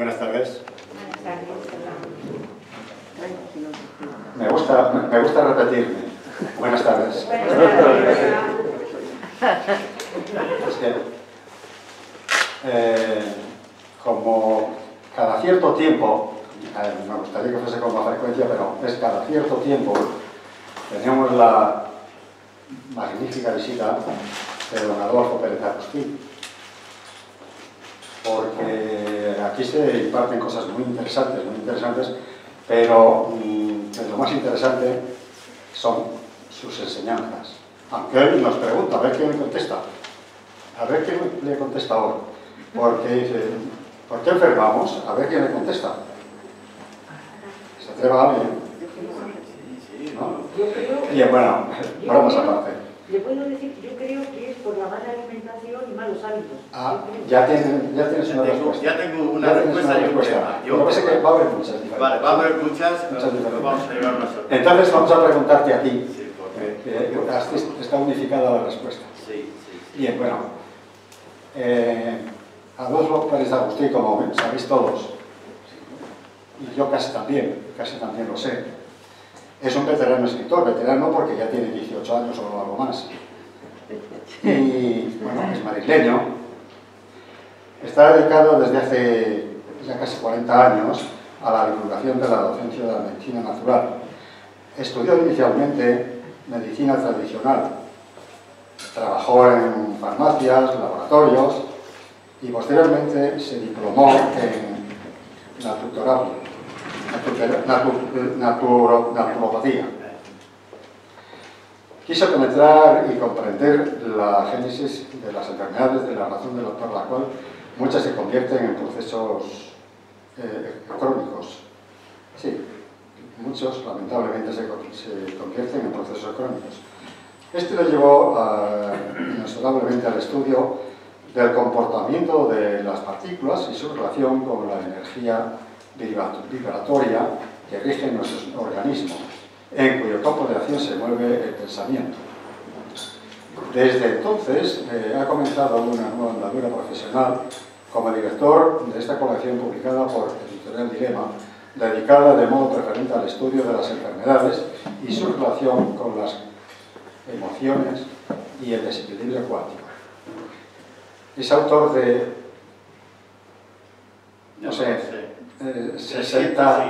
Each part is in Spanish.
Buenas tardes. Me gusta repetirme. Buenas tardes. Es que, como cada cierto tiempo, me gustaría que fuese con más frecuencia, pero es cada cierto tiempo, tenemos la magnífica visita de don Adolfo Pérez Agustín, porque aquí se imparten cosas muy interesantes, pero lo más interesante son sus enseñanzas. Aunque él nos pregunta, a ver quién le contesta. A ver quién le contesta ahora. Porque dice, ¿por qué enfermamos? A ver quién le contesta. ¿Se atreva alguien? ¿No? Y bueno, bromas aparte. Le puedo decir, yo creo que es por la mala alimentación y malos hábitos. Ah, ya tienes una respuesta. Ya tengo una respuesta y un problema. Lo que pasa es que va a haber muchas diferentes. Vale, va a haber muchas diferentes. Vamos a llevar una sorpresa. Entonces vamos a preguntarte a ti. Sí, Está unificada la respuesta. sí. Bien, bueno. Adolfo Pérez Agustín, como sabéis todos, y yo casi también lo sé, es un veterano escritor, veterano porque ya tiene 18 años o algo más. Y bueno, es madrileño. Está dedicado desde hace ya casi 40 años a la divulgación de la docencia de la medicina natural. Estudió inicialmente medicina tradicional, trabajó en farmacias, laboratorios y posteriormente se diplomó en naturopatía. Quiso penetrar y comprender la génesis de las enfermedades, de la razón por la cual muchas se convierten en procesos crónicos. Sí, muchos lamentablemente se convierten en procesos crónicos. Este lo llevó inexorablemente al estudio del comportamiento de las partículas y su relación con la energía vibratoria que rige nuestro organismo, en cuyo campo de acción se mueve el pensamiento. Desde entonces ha comenzado una nueva andadura profesional como director de esta colección publicada por Editorial Dilema, dedicada de modo preferente al estudio de las enfermedades y su relación con las emociones y el desequilibrio cuántico. Es autor de, no sé, 60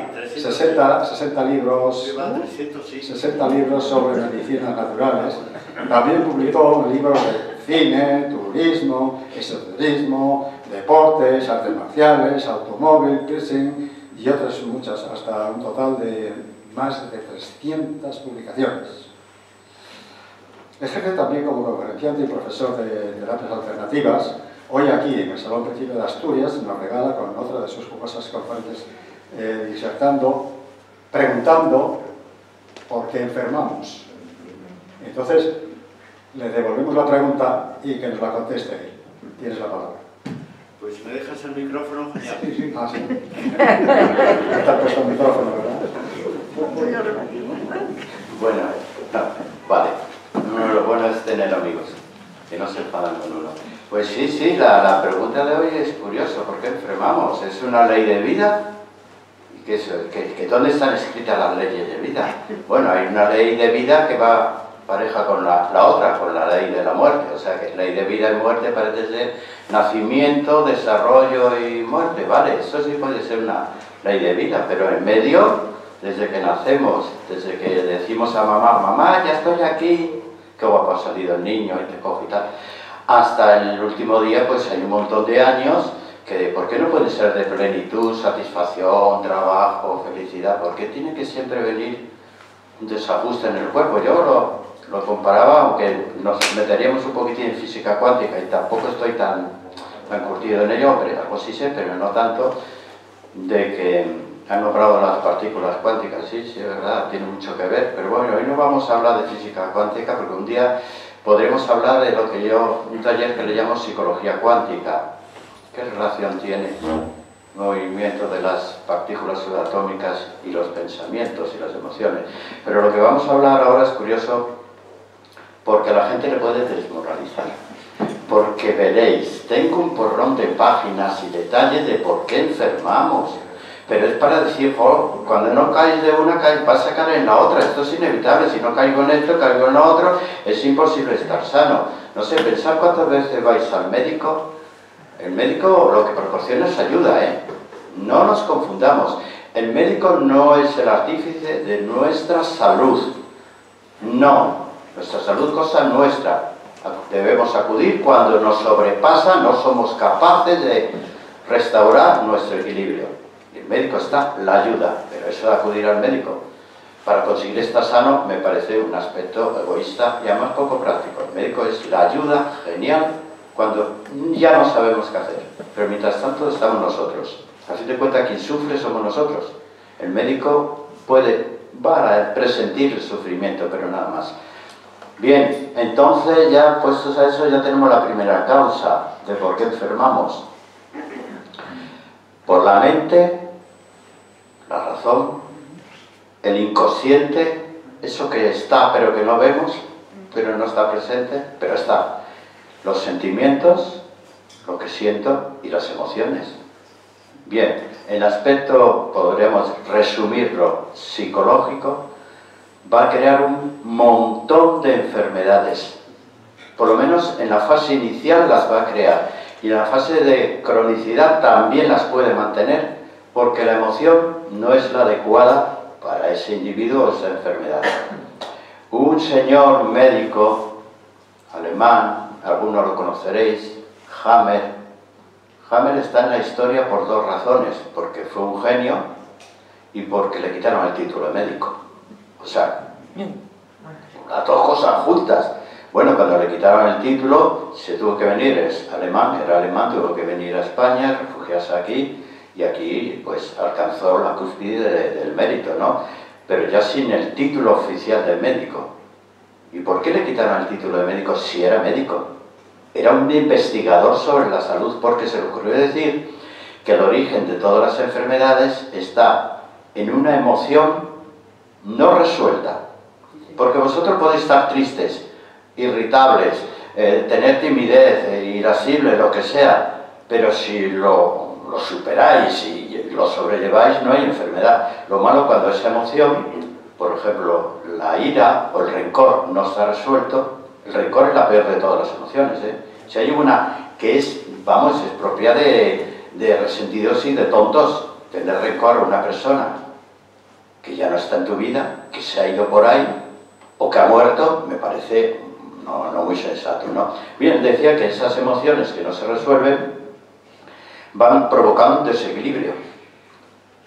libros, 60 libros sobre medicinas naturales. También publicó libros de cine, turismo, esoterismo, deportes, artes marciales, automóvil, piercing y otras muchas, hasta un total de más de 300 publicaciones. Ejerce también como conferenciante y profesor de terapias alternativas. Hoy aquí, en el Salón Principio de Asturias, nos regala con otra de sus jugosas conferencias disertando, preguntando por qué enfermamos. Entonces, le devolvemos la pregunta y que nos la conteste él. Tienes la palabra. Pues si me dejas el micrófono, genial. Sí. Ah, sí. Está puesto el micrófono, ¿verdad? Bueno, vale. Lo bueno es tener amigos, que no se enfadan con uno. Pues sí, la pregunta de hoy es curiosa. ¿Por qué enfermamos? ¿Es una ley de vida? ¿Que dónde están escritas las leyes de vida? Bueno, hay una ley de vida que va pareja con la otra, con la ley de la muerte. O sea, que ley de vida y muerte parece ser nacimiento, desarrollo y muerte, ¿vale? Eso sí puede ser una ley de vida, pero en medio, desde que nacemos, desde que decimos a mamá, ya estoy aquí, qué guapo ha salido el niño y te coge y tal, hasta el último día, pues hay un montón de años que, ¿por qué no puede ser de plenitud, satisfacción, trabajo, felicidad? ¿Por qué tiene que siempre venir un desajuste en el cuerpo? Yo lo comparaba, aunque nos meteríamos un poquitín en física cuántica y tampoco estoy tan curtido en ello, pero algo sí sé, pero no tanto, de que han nombrado las partículas cuánticas. Sí, es verdad, tiene mucho que ver, pero bueno, hoy no vamos a hablar de física cuántica porque un día podremos hablar de lo que un taller que le llamo psicología cuántica. ¿Qué relación tiene el movimiento de las partículas subatómicas y los pensamientos y las emociones? Pero lo que vamos a hablar ahora es curioso porque a la gente le puede desmoralizar. porque veréis, tengo un porrón de páginas y detalles de por qué enfermamos. Pero es para decir, oh, cuando no caes de una, vas a caer en la otra. Esto es inevitable. Si no caigo en esto, caigo en lo otro, es imposible estar sano. No sé, pensad cuántas veces vais al médico. El médico lo que proporciona es ayuda, ¿eh? No nos confundamos. El médico no es el artífice de nuestra salud. No. Nuestra salud es cosa nuestra. Debemos acudir cuando nos sobrepasa, no somos capaces de restaurar nuestro equilibrio. El médico está la ayuda, pero eso de acudir al médico para conseguir estar sano me parece un aspecto egoísta y además poco práctico. El médico es la ayuda genial cuando ya no sabemos qué hacer, pero mientras tanto estamos nosotros. A fin de cuentas, quien sufre somos nosotros. El médico va a presentir el sufrimiento, pero nada más. Bien, entonces ya puestos a eso ya tenemos la primera causa de por qué enfermamos. Por la mente, la razón, el inconsciente, eso que está pero que no vemos, pero no está presente, pero está. Los sentimientos, lo que siento y las emociones. Bien, el aspecto, podríamos resumirlo, psicológico, va a crear un montón de enfermedades. Por lo menos en la fase inicial las va a crear. Y en la fase de cronicidad también las puede mantener, porque la emoción no es la adecuada para ese individuo o esa enfermedad. Un señor médico alemán, algunos lo conoceréis, Hammer. Hammer está en la historia por dos razones, porque fue un genio y porque le quitaron el título de médico. O sea, las dos cosas juntas. Bueno, cuando le quitaron el título, se tuvo que venir, era alemán, tuvo que venir a España, refugiarse aquí, y aquí pues alcanzó la cúspide del mérito, ¿no? Pero ya sin el título oficial de médico. ¿Y por qué le quitaron el título de médico si era médico? Era un investigador sobre la salud, porque se le ocurrió decir que el origen de todas las enfermedades está en una emoción no resuelta. Porque vosotros podéis estar tristes, irritables, tener timidez, irascible, lo que sea, pero si lo superáis y lo sobrelleváis, no hay enfermedad. Lo malo cuando esa emoción, por ejemplo, la ira o el rencor no está resuelto, el rencor es la peor de todas las emociones, ¿eh? Si hay una que es, vamos, es propia de resentidos y de tontos, tener rencor a una persona que ya no está en tu vida, que se ha ido por ahí, o que ha muerto, me parece no muy sensato, ¿no? Bien, decía que esas emociones que no se resuelven van provocando un desequilibrio.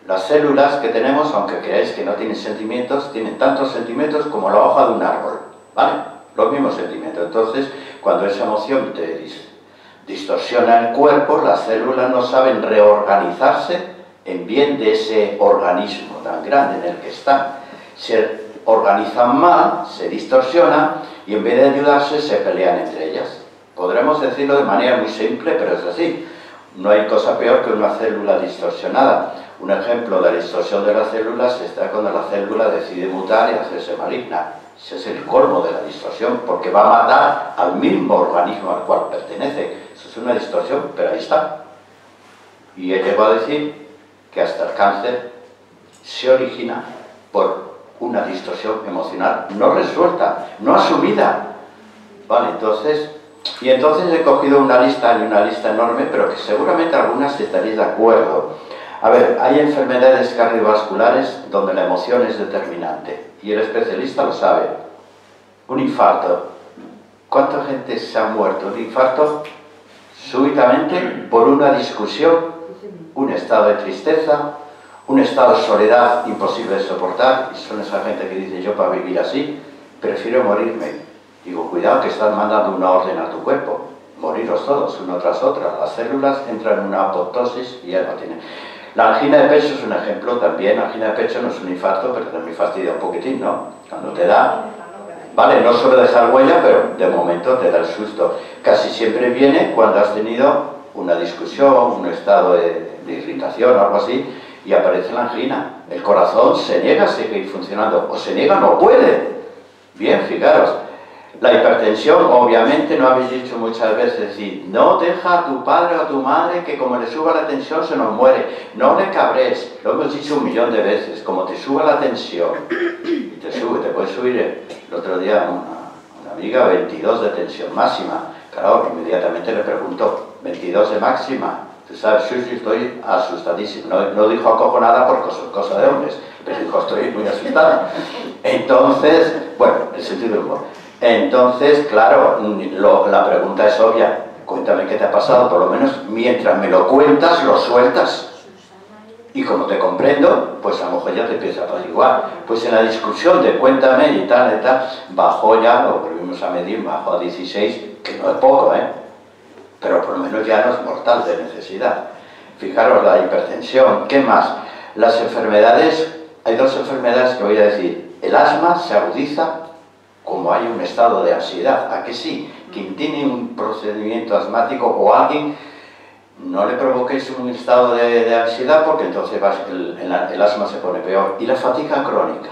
Las células que tenemos, aunque creáis que no tienen sentimientos, tienen tantos sentimientos como la hoja de un árbol, ¿vale? Los mismos sentimientos. Entonces, cuando esa emoción te distorsiona el cuerpo, las células no saben reorganizarse en bien de ese organismo tan grande en el que están. Se organizan mal, se distorsionan y en vez de ayudarse se pelean entre ellas. Podremos decirlo de manera muy simple, pero es así. No hay cosa peor que una célula distorsionada. Un ejemplo de la distorsión de las células está cuando la célula decide mutar y hacerse maligna. Ese es el colmo de la distorsión, porque va a matar al mismo organismo al cual pertenece. Eso es una distorsión, pero ahí está. Y él llegó a decir que hasta el cáncer se origina por una distorsión emocional no resuelta, no asumida. Vale, entonces he cogido una lista enorme, pero que seguramente algunas estaréis de acuerdo. A ver, hay enfermedades cardiovasculares donde la emoción es determinante, y el especialista lo sabe. Un infarto. ¿Cuánta gente se ha muerto de infarto súbitamente por una discusión, un estado de tristeza, un estado de soledad imposible de soportar? Y son esa gente que dice, yo para vivir así prefiero morirme. Digo, cuidado que estás mandando una orden a tu cuerpo. Moriros todos, uno tras otra. Las células entran en una apoptosis y ya no tienen. La angina de pecho es un ejemplo también. La angina de pecho no es un infarto, pero también fastidia un poquitín, ¿no? Cuando te da, vale, no suele dejar huella, pero de momento te da el susto. Casi siempre viene cuando has tenido una discusión, un estado de irritación o algo así, y aparece la angina. El corazón se niega a seguir funcionando, o se niega, no puede. Bien, fijaros. La hipertensión, obviamente, no habéis dicho muchas veces, decir, no deja a tu padre o a tu madre que como le suba la tensión se nos muere, no le cabres, lo hemos dicho 1.000.000 de veces, como te suba la tensión, y te puede subir, el otro día una amiga, 22 de tensión máxima, claro, inmediatamente le pregunto, 22 de máxima, tú sabes, sí, estoy asustadísimo, no dijo acojonada por cosa de hombres, pero dijo, estoy muy asustada. Entonces, bueno, el sentido del humor. Entonces, claro, la pregunta es obvia. Cuéntame qué te ha pasado, por lo menos mientras me lo cuentas, lo sueltas. Y como te comprendo, pues a lo mejor ya te empieza a apaciguar. Pues en la discusión de cuéntame y tal, bajó ya, lo volvimos a medir, bajó a 16, que no es poco, pero por lo menos ya no es mortal de necesidad. Fijaros, la hipertensión, ¿qué más? Las enfermedades, hay dos enfermedades que voy a decir. El asma se agudiza como hay un estado de ansiedad. ¿A que sí? Quien tiene un procedimiento asmático o alguien, no le provoquéis un estado de ansiedad porque entonces el asma se pone peor. Y la fatiga crónica,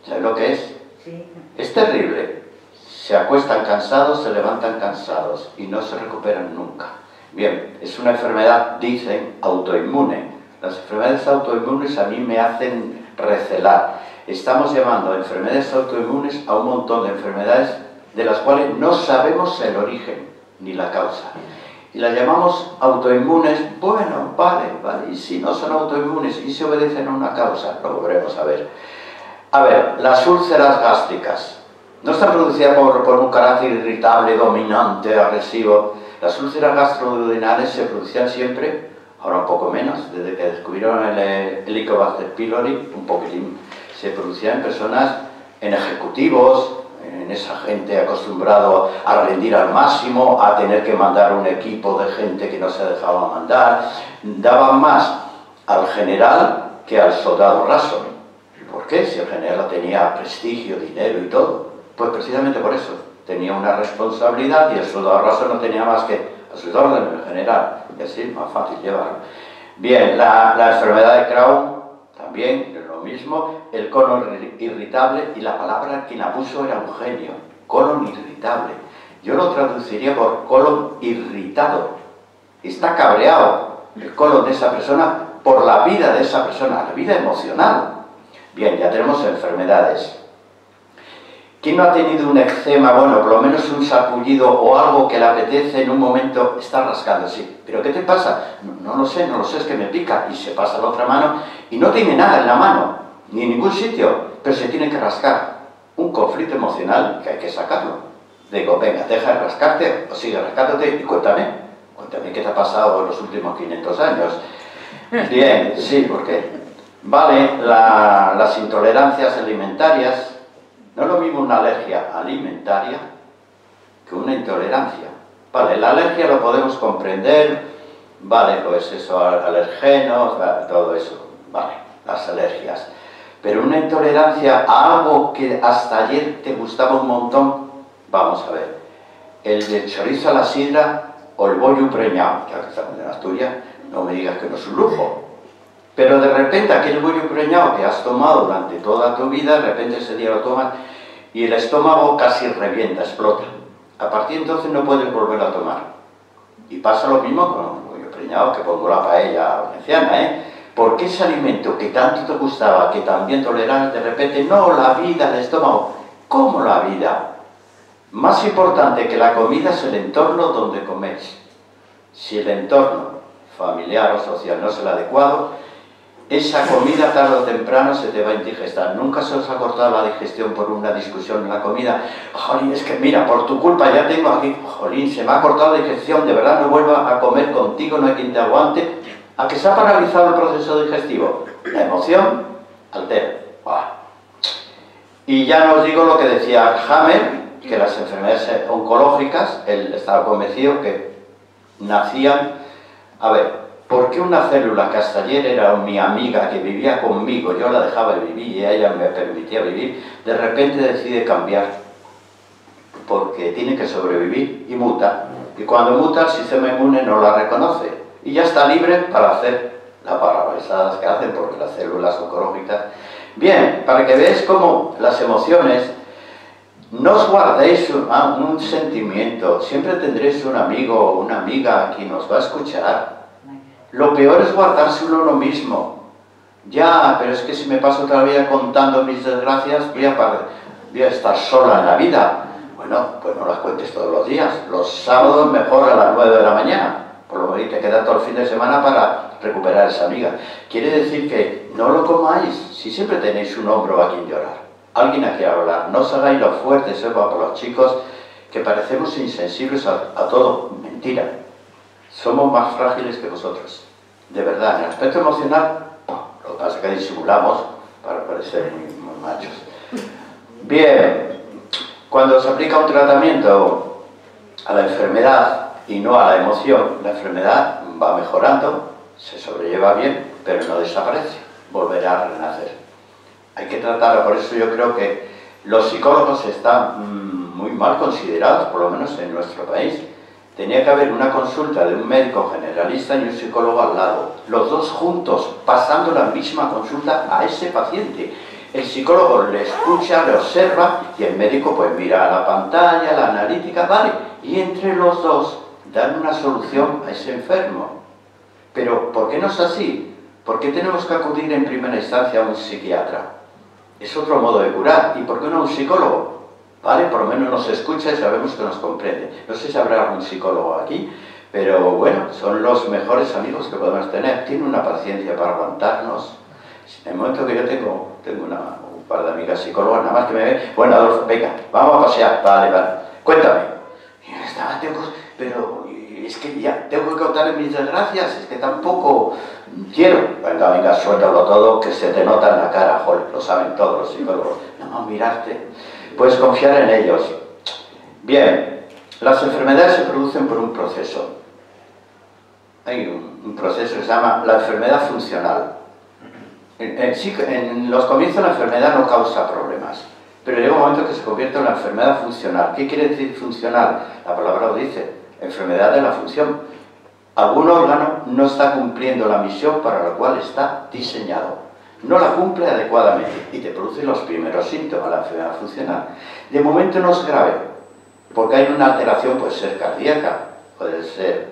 ¿sabes lo que es? Sí. Es terrible. Se acuestan cansados, se levantan cansados y no se recuperan nunca. Bien, es una enfermedad, dicen, autoinmune. Las enfermedades autoinmunes a mí me hacen recelar. Estamos llamando a enfermedades autoinmunes a un montón de enfermedades de las cuales no sabemos el origen ni la causa. Y las llamamos autoinmunes, bueno, vale, y si no son autoinmunes y se obedecen a una causa, lo volveremos a ver. A ver, las úlceras gástricas no están producidas por un carácter irritable, dominante, agresivo. Las úlceras gastroduodenales se producían siempre, ahora un poco menos, desde que descubrieron el Helicobacter pylori, un poquitín. Se producían en personas, en ejecutivos, en esa gente acostumbrado a rendir al máximo, a tener que mandar un equipo de gente que no se dejaba mandar. Daban más al general que al soldado raso. ¿Por qué? Si el general tenía prestigio, dinero y todo. Pues precisamente por eso. Tenía una responsabilidad y el soldado raso no tenía más que a sus órdenes el general. Y así, más fácil llevarlo. Bien, la enfermedad de Crohn, también es lo mismo, el colon irritable, y la palabra quien la puso era un genio, colon irritable. Yo lo traduciría por colon irritado. Está cabreado el colon de esa persona por la vida de esa persona, la vida emocional. Bien, ya tenemos enfermedades. ¿Quién no ha tenido un eczema, bueno, por lo menos un sarpullido o algo que le apetece en un momento, está rascando, sí? ¿Pero qué te pasa? No lo sé, es que me pica. Y se pasa la otra mano y no tiene nada en la mano, ni en ningún sitio, pero se tiene que rascar. Un conflicto emocional que hay que sacarlo. Digo, venga, deja de rascarte o sigue rascándote y cuéntame qué te ha pasado en los últimos 500 años. Bien, sí, ¿por qué? Vale, las intolerancias alimentarias. No es lo mismo una alergia alimentaria que una intolerancia. Vale, la alergia lo podemos comprender, vale, pues eso, alergenos, vale, todo eso, vale, las alergias. Pero una intolerancia a algo que hasta ayer te gustaba un montón, vamos a ver, el chorizo a la sidra o el bollo preñado, ya que estamos en Asturias, no me digas que no es un lujo. Pero de repente aquel bollo preñado que has tomado durante toda tu vida, de repente ese día lo tomas y el estómago casi revienta, explota. A partir de entonces no puedes volver a tomar. Y pasa lo mismo con el bollo preñado, que pongo la paella valenciana, Porque ese alimento que tanto te gustaba, que también tolerabas, de repente, no, la vida, el estómago. ¿Cómo la vida? Más importante que la comida es el entorno donde coméis. Si el entorno familiar o social no es el adecuado, esa comida tarde o temprano se te va a indigestar. Nunca se os ha cortado la digestión por una discusión en la comida. Jolín, es que mira, por tu culpa ya tengo aquí, jolín, se me ha cortado la digestión, de verdad no vuelvo a comer contigo, no hay quien te aguante. ¿A que se ha paralizado el proceso digestivo? La emoción altera. Y ya no os digo lo que decía Hammer, que las enfermedades oncológicas, él estaba convencido que nacían, a ver, ¿por qué una célula que hasta ayer era mi amiga, que vivía conmigo, yo la dejaba vivir y ella me permitía vivir, de repente decide cambiar? Porque tiene que sobrevivir y muta. Y cuando muta el sistema inmune no la reconoce y ya está libre para hacer las barrabasadas que hacen, porque las células oncológicas... Bien, para que veáis cómo las emociones no os guardéis un sentimiento, siempre tendréis un amigo o una amiga que nos va a escuchar. Lo peor es guardarse uno mismo. Ya, pero es que si me paso toda la vida contando mis desgracias, voy a estar sola en la vida. Bueno, pues no las cuentes todos los días. Los sábados mejor a las 9 de la mañana. Por lo menos te queda todo el fin de semana para recuperar esa amiga. Quiere decir que no lo comáis, si siempre tenéis un hombro a quien llorar. Alguien a quien hablar. No os hagáis los fuertes, para los chicos, que parecemos insensibles a todo. Mentira. Somos más frágiles que vosotros. De verdad, en el aspecto emocional, lo que pasa es que disimulamos para parecer muy machos. Bien, cuando se aplica un tratamiento a la enfermedad y no a la emoción, la enfermedad va mejorando, se sobrelleva bien, pero no desaparece, volverá a renacer. Hay que tratarlo, por eso yo creo que los psicólogos están muy mal considerados, por lo menos en nuestro país. Tenía que haber una consulta de un médico generalista y un psicólogo al lado, los dos juntos, pasando la misma consulta a ese paciente. El psicólogo le escucha, le observa y el médico pues mira la pantalla, la analítica, vale, y entre los dos dan una solución a ese enfermo. Pero ¿por qué no es así? ¿Por qué tenemos que acudir en primera instancia a un psiquiatra? Es otro modo de curar. ¿Y por qué no a un psicólogo? Vale, por lo menos nos escucha y sabemos que nos comprende. No sé si habrá algún psicólogo aquí, pero bueno, son los mejores amigos que podemos tener. Tiene una paciencia para aguantarnos. En el momento que yo tengo un par de amigas psicólogas, nada más que me ven, bueno, Adolfo, venga, vamos a pasear, vale, cuéntame. Y yo estaba, pero es que ya tengo que contarle mis desgracias, es que tampoco quiero. Venga, suéltalo todo, que se te nota en la cara, joder, lo saben todos los psicólogos. Nada más mirarte, puedes confiar en ellos. Bien, las enfermedades se producen por un proceso. Hay un proceso que se llama la enfermedad funcional. En los comienzos la enfermedad no causa problemas, pero llega un momento que se convierte en una enfermedad funcional. ¿Qué quiere decir funcional? La palabra lo dice, enfermedad de la función. Algún órgano no está cumpliendo la misión para la cual está diseñado. No la cumple adecuadamente y te produce los primeros síntomas, la enfermedad funcional. De momento no es grave, porque hay una alteración, puede ser cardíaca, puede ser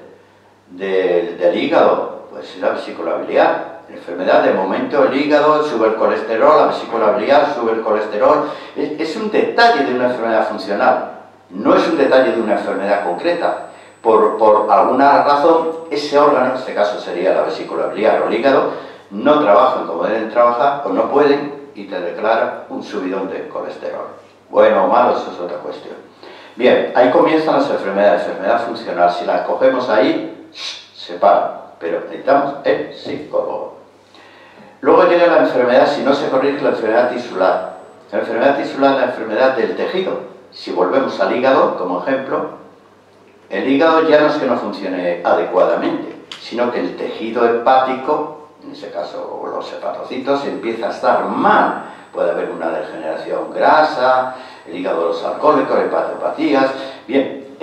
del hígado, puede ser la vesícula biliar. Enfermedad, de momento el hígado sube el colesterol, la vesícula biliar sube el colesterol. Es un detalle de una enfermedad funcional, no es un detalle de una enfermedad concreta. Por alguna razón, ese órgano, en este caso sería la vesícula biliar o el hígado, no trabajan como deben trabajar o no pueden y te declaran un subidón de colesterol. Bueno o malo, eso es otra cuestión. Bien, ahí comienzan las enfermedades, enfermedad funcional. Si las cogemos ahí, se para, pero necesitamos el psicólogo. Luego llega la enfermedad, si no se corrige, la enfermedad tisular. La enfermedad tisular es la enfermedad del tejido. Si volvemos al hígado, como ejemplo, el hígado ya no es que no funcione adecuadamente, sino que el tejido hepático, en ese caso los hepatocitos, empieza a estar mal. Puede haber una degeneración grasa, el hígado de los alcohólicos, hepatopatías. Bien,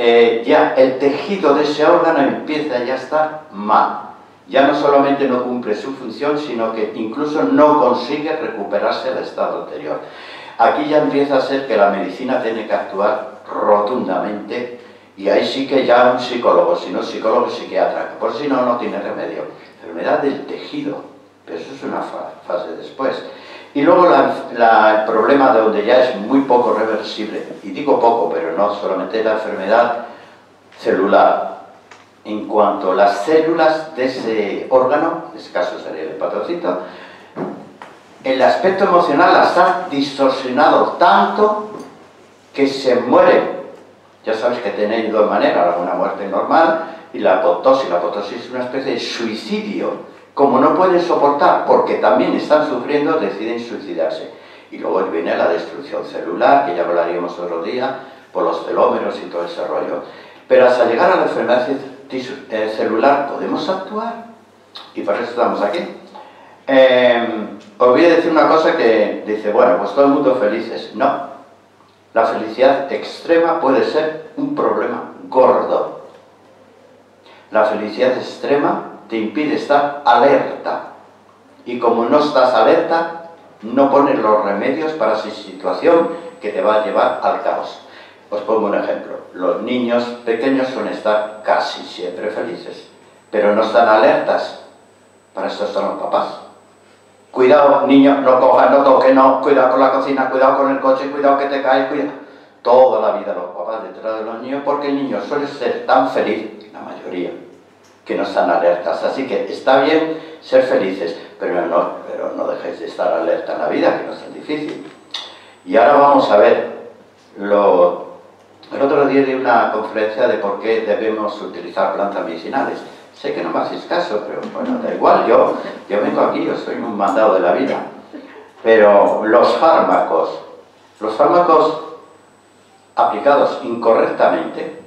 ya el tejido de ese órgano empieza ya a estar mal. Ya no solamente no cumple su función, sino que incluso no consigue recuperarse del estado anterior. Aquí ya empieza a ser que la medicina tiene que actuar rotundamente y ahí sí que ya un psicólogo, si no psicólogo, psiquiatra, que por si no, no tiene remedio. Enfermedad del tejido, pero eso es una fase después. Y luego el problema de donde ya es muy poco reversible, y digo poco, pero no solamente la enfermedad celular. En cuanto a las células de ese órgano, en este caso sería el hepatocito, el aspecto emocional las ha distorsionado tanto que se mueren. Ya sabéis que tenéis dos maneras, una muerte normal y la apoptosis. La apoptosis es una especie de suicidio. Como no pueden soportar, porque también están sufriendo, deciden suicidarse. Y luego viene la destrucción celular, que ya hablaríamos otro día, por los telómeros y todo ese rollo. Pero hasta llegar a la enfermedad celular podemos actuar, y por eso estamos aquí. Os voy a decir una cosa que dice, bueno, pues todo el mundo felices. No, la felicidad extrema puede ser un problema gordo. La felicidad extrema te impide estar alerta, y como no estás alerta, no pones los remedios para esa situación que te va a llevar al caos. Os pongo un ejemplo. Los niños pequeños suelen estar casi siempre felices, pero no están alertas. Para eso son los papás. Cuidado, niño, no cojas, no toques, no, cuidado con la cocina, cuidado con el coche, cuidado que te caes, cuidado. Toda la vida los papás detrás de los niños, porque el niño suele ser tan feliz, la mayoría, que no están alertas. Así que está bien ser felices, pero no dejéis de estar alerta en la vida, que no es tan difícil. Y ahora vamos a ver, el otro día di una conferencia de por qué debemos utilizar plantas medicinales. Sé que no me hacéis caso, pero bueno, da igual, yo vengo aquí, yo soy un mandado de la vida. Pero los fármacos aplicados incorrectamente,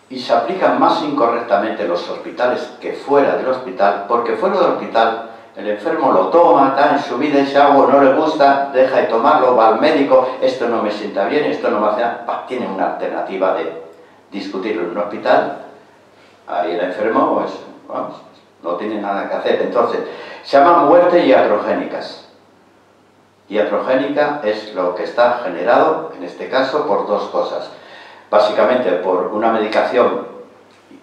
y se aplican más incorrectamente en los hospitales que fuera del hospital, porque fuera del hospital el enfermo lo toma, está en su vida, ese algo no le gusta, deja de tomarlo, va al médico, esto no me sienta bien, esto no me hace nada, tiene una alternativa de discutirlo en un hospital. Ahí el enfermo, pues, vamos, no tiene nada que hacer. Entonces, se llaman muertes iatrogénicas. Iatrogénica es lo que está generado, en este caso, por dos cosas. Básicamente por una medicación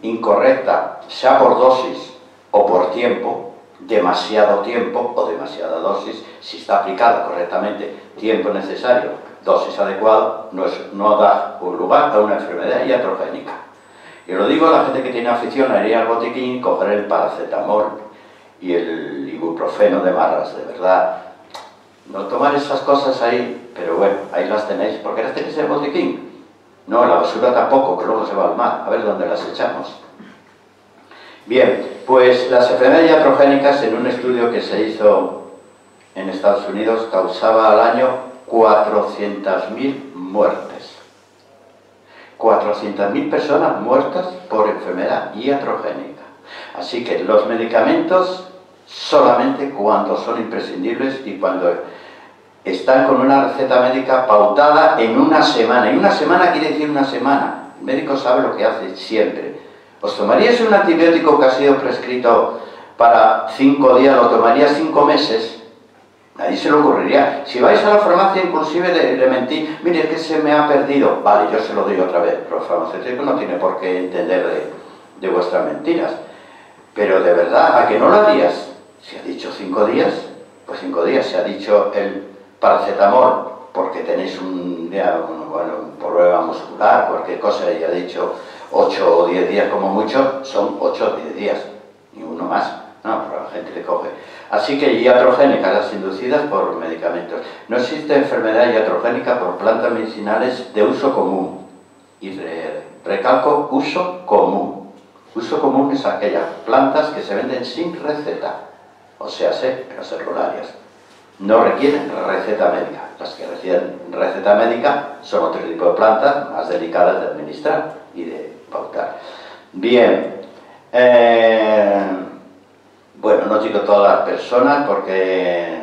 incorrecta, sea por dosis o por tiempo, demasiado tiempo o demasiada dosis. Si está aplicada correctamente, tiempo necesario, dosis adecuada, no da lugar a una enfermedad iatrogénica. Y lo digo a la gente que tiene afición a ir al botiquín, coger el paracetamol y el ibuprofeno de marras, de verdad. No tomar esas cosas ahí, pero bueno, ahí las tenéis. ¿Por qué las tenéis en el botiquín? No, la basura tampoco, que luego se va al mar. A ver dónde las echamos. Bien, pues las enfermedades iatrogénicas, en un estudio que se hizo en Estados Unidos, causaba al año 400.000 muertes. 400.000 personas muertas por enfermedad iatrogénica. Así que los medicamentos solamente cuando son imprescindibles y cuando están con una receta médica pautada en una semana. Y una semana quiere decir una semana. El médico sabe lo que hace siempre. ¿Os tomaríais un antibiótico que ha sido prescrito para 5 días, lo tomaríais 5 meses? Nadie se le ocurriría. Si vais a la farmacia, inclusive le mentí, mire, es que se me ha perdido. Vale, yo se lo doy otra vez. Pero el farmacéutico no tiene por qué entender de vuestras mentiras. Pero de verdad, ¿a que no lo harías? Si ha dicho 5 días, pues 5 días. Si ha dicho el paracetamol, porque tenéis un problema muscular, cualquier cosa, y ha dicho 8 o 10 días como mucho, son 8 o 10 días. Ni uno más. No, pero la gente le coge. Así que iatrogénicas, las inducidas por medicamentos. No existe enfermedad iatrogénica por plantas medicinales de uso común. Y recalco, uso común. Uso común es aquellas plantas que se venden sin receta. O sea, las herbolarias. No requieren receta médica. Las que requieren receta médica son otro tipo de plantas más delicadas de administrar y de pautar. Bien. Bueno, no digo todas las personas porque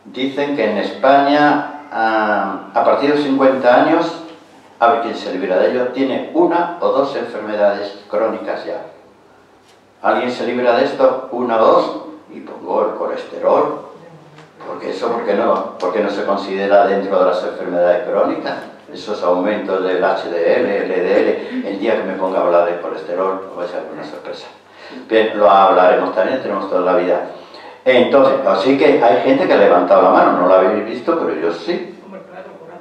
dicen que en España a partir de los 50 años, a ver quién se libra de ello, tiene 1 o 2 enfermedades crónicas ya. ¿Alguien se libra de esto? 1 o 2, y pongo el colesterol, porque eso, ¿por qué no se considera dentro de las enfermedades crónicas? Esos aumentos del HDL, LDL, el día que me ponga a hablar de colesterol, va a ser una sorpresa. Bien, lo hablaremos también, tenemos toda la vida. Entonces, así que hay gente que ha levantado la mano, no lo habéis visto, pero yo sí.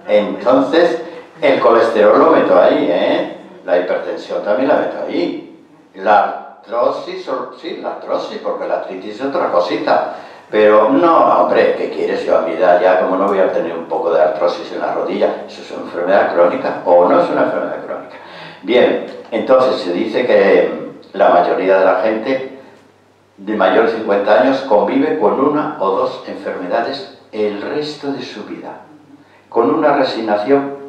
Entonces, el colesterol lo meto ahí, ¿eh? La hipertensión también la meto ahí. La artrosis, sí, la artrosis, porque la artritis es otra cosita. Pero no, hombre, ¿qué quieres? Yo a mi edad ya, como no voy a tener un poco de artrosis en la rodilla, ¿eso es una enfermedad crónica o no es una enfermedad crónica? Bien, entonces se dice que la mayoría de la gente de mayor de 50 años convive con 1 o 2 enfermedades el resto de su vida, con una resignación.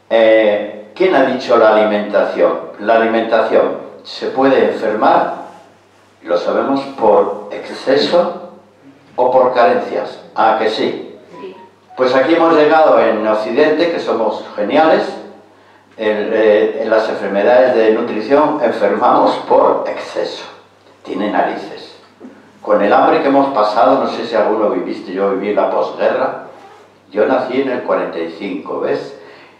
¿Quién ha dicho la alimentación? La alimentación se puede enfermar, lo sabemos, por exceso o por carencias. ¿A que sí? Pues aquí hemos llegado en Occidente, que somos geniales. En las enfermedades de nutrición enfermamos por exceso. Tiene narices. Con el hambre que hemos pasado, no sé si alguno viviste, yo viví la posguerra, Yo nací en el 45, ¿ves?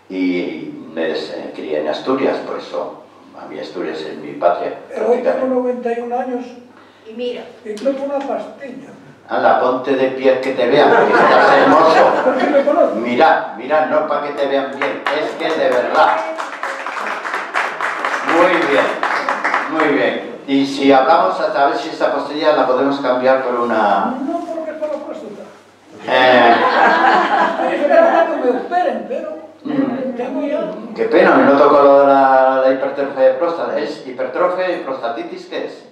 Y me crié en Asturias, por eso a mí Asturias es mi patria. Pero hoy tengo 91 años Y mira, y tomo una pastilla. Anda, ponte de pie que te vean, que estás hermoso. ¿Por qué me conoces? Mira, mira, no para que te vean bien, es que de verdad. Muy bien. Y si hablamos a ver si esta pastilla la podemos cambiar por una... No, porque es para la próstata. Eh, Estoy esperando a que me operen, pero tengo ya... qué pena, no toco lo de la hipertrofia de próstata. ¿Es hipertrofia y prostatitis qué es?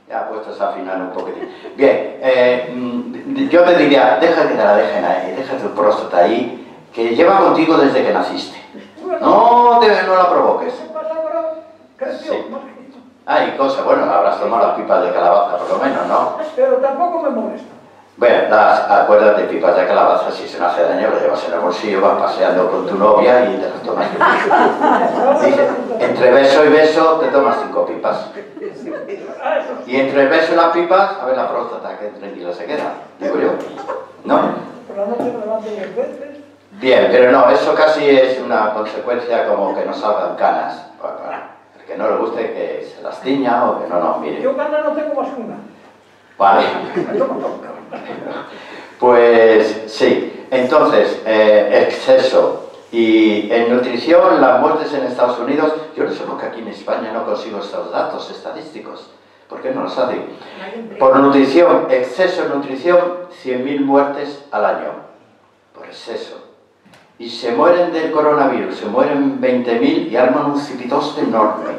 Ya puestos a afinar un poquitín. Bien, yo te diría, deja que te la dejen ahí, deja tu próstata ahí, que lleva contigo desde que naciste. No la provoques. ¿Qué pasa ahora? Creció, Sí. más que esto. Hay cosas, bueno, habrás tomado las pipas de calabaza por lo menos, ¿no? Pero tampoco me molesta. Bueno, acuérdate, pipas de calabaza, si se no hace daño, lo llevas en el bolsillo, vas paseando con tu novia y te las tomas. Dice, entre beso y beso te tomas 5 pipas. Ah, eso sí. Y entre el beso y las pipas, a ver la próstata, que tranquila se queda, digo yo. ¿No? Por la noche me levanto 10 veces. Bien, pero no, eso casi es una consecuencia como que no salgan canas. Para el que no le guste que se las tiña o que no, mire. Yo gana no tengo más que una. Vale. Me tomo todo. Pues sí, entonces, exceso. Y en nutrición, las muertes en Estados Unidos, yo no sé por qué aquí en España no consigo estos datos estadísticos. ¿Por qué no los hacen? Por nutrición, exceso en nutrición, 100.000 muertes al año. Por exceso. Y se mueren del coronavirus, se mueren 20.000 y arman un cipitoste enorme.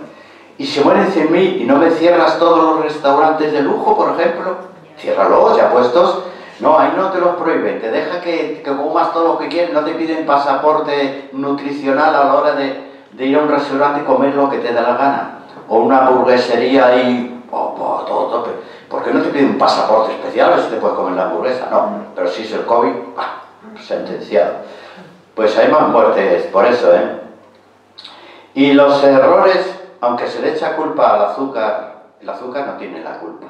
Y se mueren 100.000 y no me cierras todos los restaurantes de lujo, por ejemplo. Ciérralos, ya puestos. No, ahí no te los prohíben, te deja que comas todo lo que quieres, no te piden pasaporte nutricional a la hora de ir a un restaurante y comer lo que te da la gana. O una hamburguesería ahí, todo. ¿Por qué no te piden un pasaporte especial a ver si te puedes comer la hamburguesa? No, pero si es el COVID, sentenciado. Pues hay más muertes por eso, ¿eh? Y los errores, aunque se le echa culpa al azúcar, el azúcar no tiene la culpa.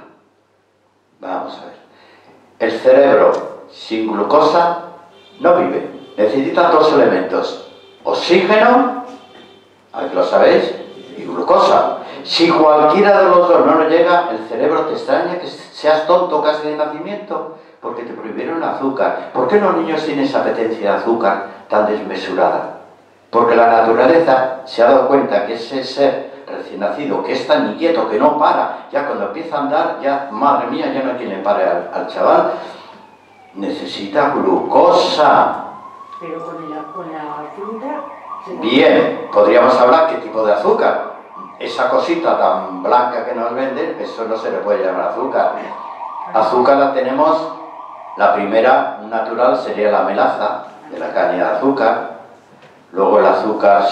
Vamos a ver. El cerebro sin glucosa no vive. Necesita 2 elementos. Oxígeno, a ver, ¿lo sabéis? Y glucosa. Si cualquiera de los dos no le llega, el cerebro te extraña que seas tonto casi de nacimiento, porque te prohibieron el azúcar. ¿Por qué los niños tienen esa apetencia de azúcar tan desmesurada? Porque la naturaleza se ha dado cuenta que ese ser recién nacido, que es tan inquieto, que no para, ya cuando empieza a andar, ya, madre mía, ya no hay quien le pare al chaval, necesita glucosa. pero con la fruta... Bien, podríamos hablar qué tipo de azúcar. Esa cosita tan blanca que nos venden, eso no se le puede llamar azúcar. Azúcar la tenemos, la primera natural sería la melaza, de la caña de azúcar. Luego el azúcar,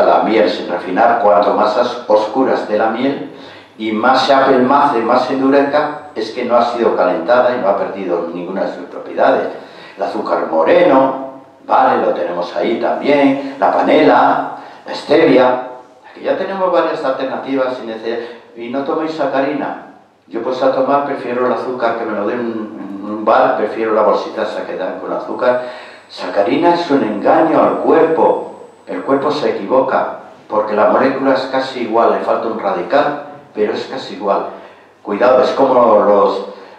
la miel sin refinar, cuanto más oscura esté la miel y más se apelmace, más se endurezca, es que no ha sido calentada y no ha perdido ninguna de sus propiedades. El azúcar moreno, vale, lo tenemos ahí también, la panela, la stevia, aquí ya tenemos varias alternativas sin necesidad. Y no toméis sacarina. Yo pues a tomar prefiero el azúcar que me lo den en un bar, prefiero la bolsita esa que dan con azúcar. Sacarina es un engaño al cuerpo. El cuerpo se equivoca porque la molécula es casi igual, le falta un radical, pero es casi igual. Cuidado, es como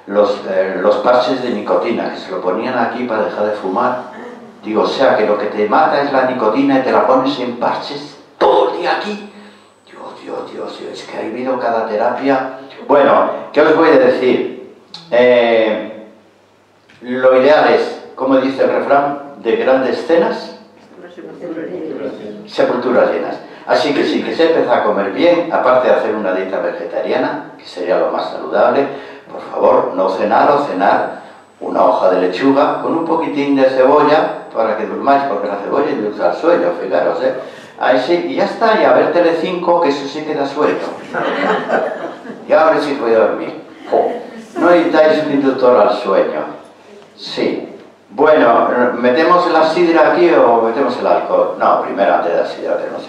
los parches de nicotina, que se lo ponían aquí para dejar de fumar. Digo, o sea, que lo que te mata es la nicotina y te la pones en parches todo el día aquí. Dios, es que ha habido cada terapia. Bueno, ¿qué os voy a decir? Lo ideal es, como dice el refrán, de grandes cenas, sepulturas llenas. Así que sí, que se empieza a comer bien, aparte de hacer una dieta vegetariana, que sería lo más saludable, por favor, no cenar o cenar una hoja de lechuga con un poquitín de cebolla para que durmáis, porque la cebolla induce al sueño, fijaros, ¿eh? Ahí sí, y ya está, y a ver Telecinco, que eso sí queda suelto. Y ahora sí puedo dormir. No necesitáis un inductor al sueño. Sí. Bueno, ¿metemos la sidra aquí o metemos el alcohol? No, primero antes de la sidra tenemos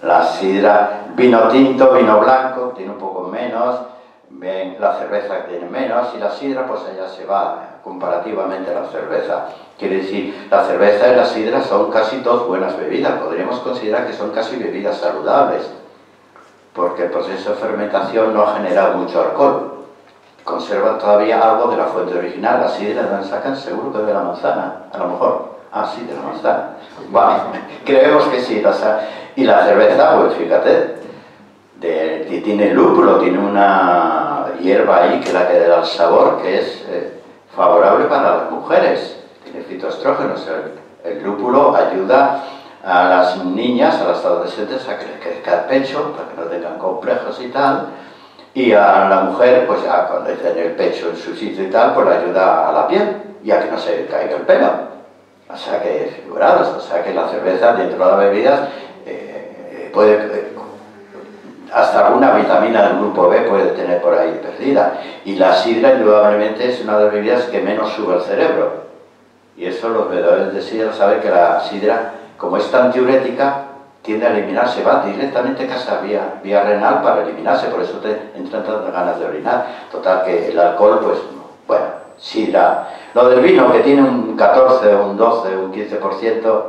la sidra, vino tinto, vino blanco, tiene un poco menos, Bien, la cerveza tiene menos y la sidra pues allá se va comparativamente a la cerveza. Quiere decir, la cerveza y la sidra son casi dos buenas bebidas, podríamos considerar que son casi bebidas saludables, porque el proceso de fermentación no ha generado mucho alcohol. Conservan todavía algo de la fuente original. La sidra la sacan seguro que de la manzana, a lo mejor. Ah, sí, de la manzana. Vale, creemos que sí. Y la cerveza, pues fíjate, tiene lúpulo, tiene una hierba ahí que la que da el sabor, que es favorable para las mujeres. Tiene fitoestrógenos. El lúpulo ayuda a las niñas, a las adolescentes, a que les crezca el pecho, para que no tengan complejos y tal. Y a la mujer, pues ya cuando tiene el pecho en su sitio y tal, pues le ayuda a la piel, y a que no se caiga el pelo. O sea que, figurados, o sea que la cerveza dentro de las bebidas puede, hasta alguna vitamina del grupo B puede tener por ahí perdida. Y la sidra, indudablemente, es una de las bebidas que menos sube al cerebro. Y eso los bebedores de sidra saben que la sidra, como es tan diurética, tiende a eliminarse, va directamente casi a vía renal para eliminarse, por eso te entran tantas ganas de orinar. Total que el alcohol, pues, bueno, sidra. Lo del vino, que tiene un 14, un 12, un 15%,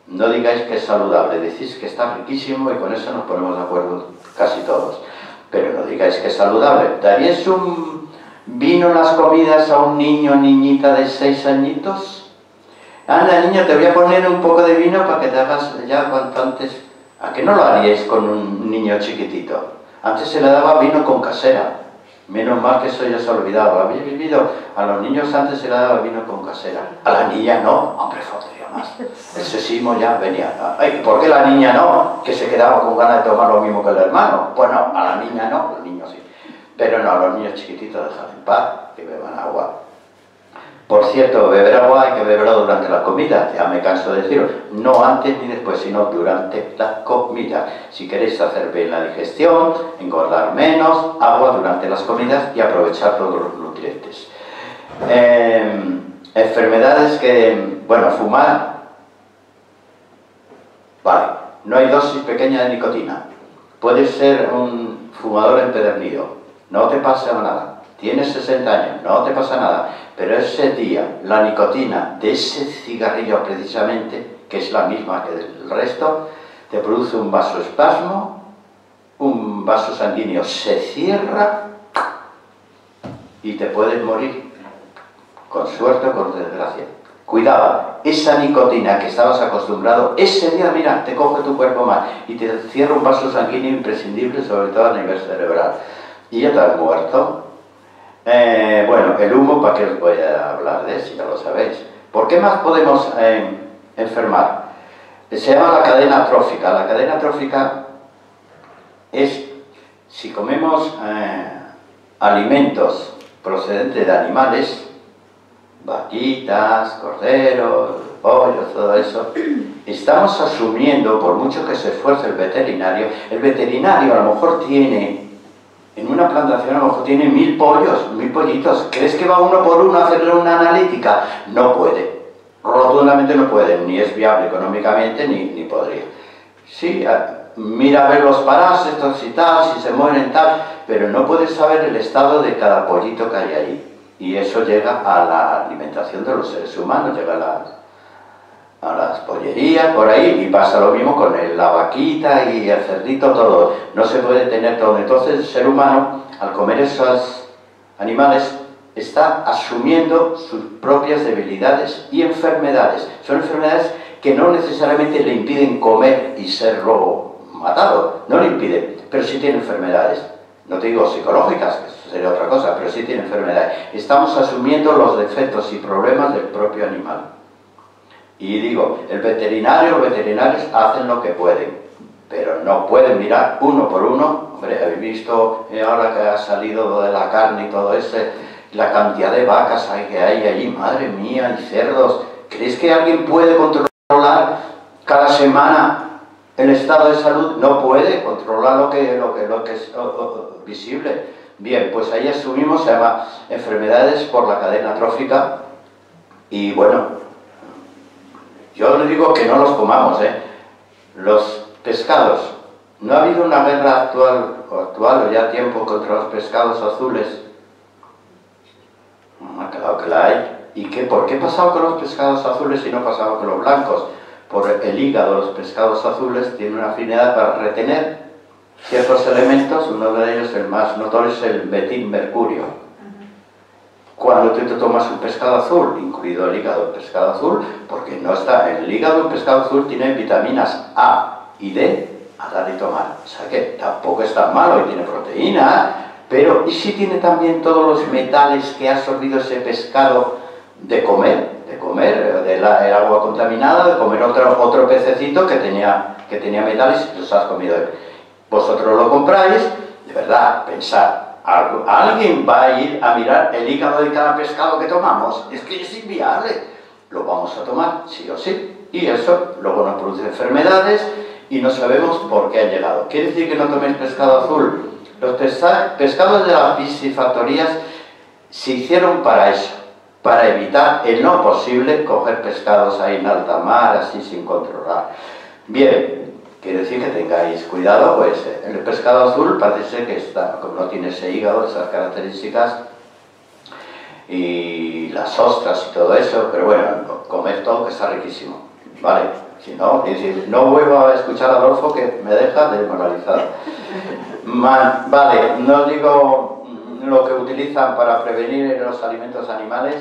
no digáis que es saludable, decís que está riquísimo y con eso nos ponemos de acuerdo casi todos. Pero no digáis que es saludable. ¿Daríais un vino en las comidas a un niño o niñita de 6 añitos? Anda, niño, te voy a poner un poco de vino para que te hagas ya cuanto antes. ¿A qué no lo haríais con un niño chiquitito? Antes se le daba vino con casera. Menos mal que eso ya se ha olvidado. ¿Habéis vivido? A los niños antes se le daba vino con casera. A la niña no. Hombre, faltaría más. El sesismo ya venía. Ay, ¿por qué la niña no? Que se quedaba con ganas de tomar lo mismo que el hermano. Bueno, a la niña no, los niños sí. Pero no, a los niños chiquititos dejan en paz, que beban agua. Por cierto, beber agua hay que beberlo durante la comida, ya me canso de decirlo, no antes ni después, sino durante la comida. Si queréis hacer bien la digestión, engordar menos, agua durante las comidas y aprovechar todos los nutrientes. Enfermedades que, bueno, fumar, vale, no hay dosis pequeña de nicotina. Puedes ser un fumador empedernido, no te pasa nada. Tienes 60 años, no te pasa nada, pero ese día la nicotina de ese cigarrillo precisamente, que es la misma que del resto, te produce un vasoespasmo, un vaso sanguíneo se cierra y te puedes morir, con suerte o con desgracia. Cuidado, esa nicotina que estabas acostumbrado, ese día, mira, te coge tu cuerpo mal y te cierra un vaso sanguíneo imprescindible, sobre todo a nivel cerebral, y ya te has muerto. Bueno, el humo, ¿para qué os voy a hablar de eso? Ya lo sabéis. ¿Por qué más podemos enfermar? Se llama la cadena trófica. La cadena trófica es, si comemos alimentos procedentes de animales, vaquitas, corderos, pollos, todo eso, estamos asumiendo, por mucho que se esfuerce el veterinario a lo mejor tiene... En una plantación a lo mejor tiene 1000 pollos, 1000 pollitos. ¿Crees que va uno por uno a hacerle una analítica? No puede. Rotundamente no puede. Ni es viable económicamente, ni podría. Sí, mira a ver los parásitos y tal, si se mueren tal, pero no puedes saber el estado de cada pollito que hay ahí. Y eso llega a la alimentación de los seres humanos, llega a las pollerías, por ahí, y pasa lo mismo con la vaquita y el cerdito, todo. No se puede tener todo. Entonces el ser humano, al comer esos animales, está asumiendo sus propias debilidades y enfermedades. Son enfermedades que no necesariamente le impiden comer y serlo matado, no le impiden, pero sí tiene enfermedades. No te digo psicológicas, que eso sería otra cosa, pero sí tiene enfermedades. Estamos asumiendo los defectos y problemas del propio animal. Y digo, los veterinarios hacen lo que pueden, pero no pueden mirar uno por uno. Hombre, habéis visto ahora que ha salido lo de la carne y todo eso, la cantidad de vacas que hay allí, madre mía, y cerdos. ¿Crees que alguien puede controlar cada semana el estado de salud? No puede controlar lo que es visible. Bien, pues ahí asumimos, se llama enfermedades por la cadena trófica, y bueno, yo le digo que no los comamos, Los pescados, ¿No ha habido una guerra actual o ya tiempo contra los pescados azules? Claro que la hay. ¿Y por qué ha pasado con los pescados azules y no ha pasado con los blancos? Por el hígado de los pescados azules tiene una afinidad para retener ciertos elementos, uno de ellos, el más notorio, es el metilmercurio. Cuando tú te tomas un pescado azul, incluido el hígado del pescado azul, porque no está, el hígado del pescado azul tiene vitaminas A y D a dar y tomar, o sea que tampoco es tan malo y tiene proteína, pero ¿y si tiene también todos los metales que ha absorbido ese pescado de comer el agua contaminada, de comer otro pececito que tenía metales y los has comido? Vosotros lo compráis, de verdad, pensad, ¿alguien va a ir a mirar el hígado de cada pescado que tomamos? Es que es inviable. Lo vamos a tomar, sí o sí. Y eso luego nos produce enfermedades y no sabemos por qué ha llegado. ¿Quiere decir que no toméis pescado azul? Los pescados de las piscifactorías se hicieron para eso, para evitar en lo posible coger pescados ahí en alta mar, así sin controlar. Bien, quiere decir que tengáis cuidado, pues el pescado azul parece ser que como no tiene ese hígado, esas características, y las ostras y todo eso, pero bueno, comed todo que está riquísimo, ¿vale? Si no, es decir, no vuelvo a escuchar a Adolfo que me deja desmoralizado. Vale, no digo lo que utilizan para prevenir los alimentos animales.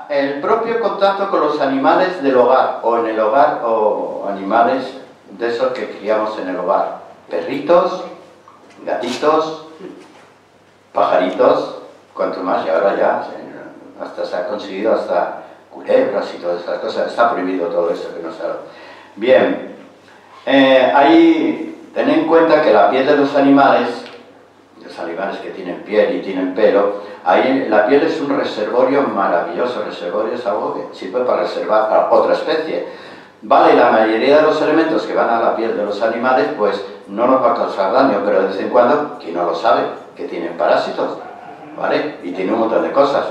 El propio contacto con los animales del hogar, o en el hogar, o animales de esos que criamos en el hogar. Perritos, gatitos, pajaritos, cuanto más, y ahora ya hasta se ha conseguido hasta culebras y todas esas cosas. Está prohibido todo eso que no se haga. Bien, ahí ten en cuenta que la piel de los animales que tienen piel y tienen pelo, ahí la piel es un reservorio maravilloso. Reservorio es algo que sirve para reservar a otra especie. Vale, la mayoría de los elementos que van a la piel de los animales, pues no nos va a causar daño, pero de vez en cuando, ¿quién no lo sabe? Que tienen parásitos, ¿vale? Y tiene un montón de cosas.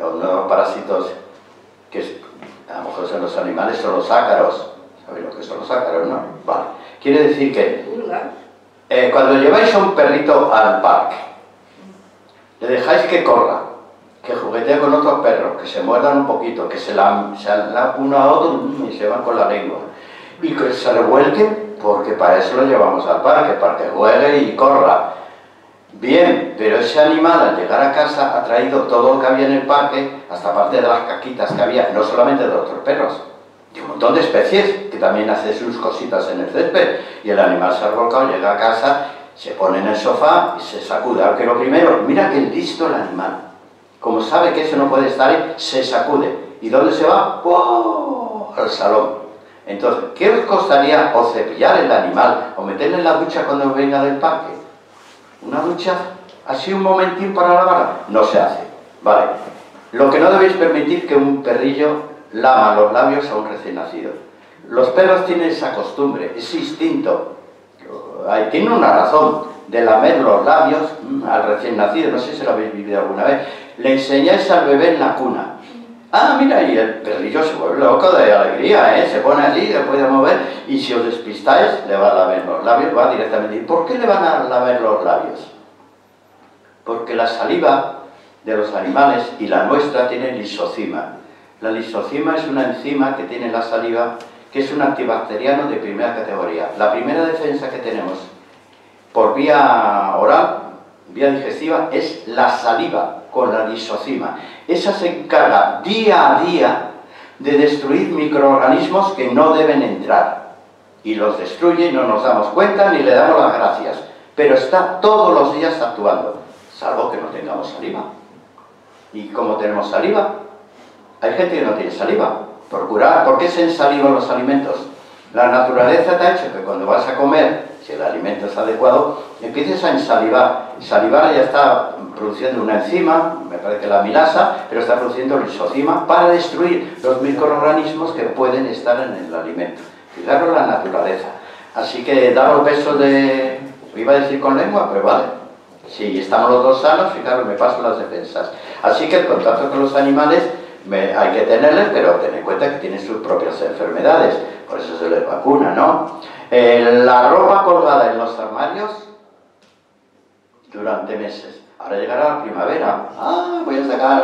Uno de los parásitos que a lo mejor son los animales, son los ácaros. ¿Sabéis lo que son los ácaros, no? Vale. Quiere decir que cuando lleváis a un perrito al parque, le dejáis que corra, que juguetee con otros perros, que se muerdan un poquito, que se uno a otro y se van con la lengua, y que se revuelquen, porque para eso lo llevamos al parque, para que juegue y corra. Bien, pero ese animal al llegar a casa ha traído todo lo que había en el parque, hasta parte de las caquitas que había, no solamente de otros perros, de un montón de especies que también hacen sus cositas en el césped, y el animal se ha revolcado, llega a casa, se pone en el sofá y se sacude. Aunque lo primero, mira que listo el animal, como sabe que eso no puede estar ahí, se sacude. ¿Y dónde se va? ¡Oh! Al salón. Entonces, ¿qué os costaría o cepillar el animal o meterle en la ducha cuando venga del parque? ¿Una ducha? ¿Así un momentín para lavarla? No se hace. Vale. Lo que no debéis permitir que un perrillo lama los labios a un recién nacido. Los perros tienen esa costumbre, ese instinto. Tienen una razón de lamer los labios al recién nacido. No sé si lo habéis vivido alguna vez. Le enseñáis al bebé en la cuna. Mira, y el perrillo se vuelve loco de alegría, se pone allí, le puede mover, y si os despistáis, le va a lamer los labios, va directamente. ¿Y por qué le van a lamer los labios? Porque la saliva de los animales y la nuestra tiene lisocima. La lisocima es una enzima que tiene la saliva, que es un antibacteriano de primera categoría. La primera defensa que tenemos por vía oral, vía digestiva, es la saliva con la lisocima. Esa se encarga día a día de destruir microorganismos que no deben entrar. Y los destruye y no nos damos cuenta ni le damos las gracias. Pero está todos los días actuando, salvo que no tengamos saliva. ¿Y cómo tenemos saliva? Hay gente que no tiene saliva. Procurar, ¿por qué se ensalivan los alimentos? La naturaleza te ha hecho que cuando vas a comer, si el alimento es adecuado, empieces a ensalivar. Salivar ya está produciendo una enzima, me parece que la amilasa, pero está produciendo lisocima para destruir los microorganismos que pueden estar en el alimento. Fijaros la naturaleza. Así que daros besos de... iba a decir con lengua, pero vale. Si estamos los dos sanos, fijaros, me paso las defensas. Así que el contacto con los animales hay que tenerles, pero ten en cuenta que tienen sus propias enfermedades, por eso se les vacuna, ¿no? La ropa colgada en los armarios durante meses. Ahora llegará la primavera. Ah, voy a sacar,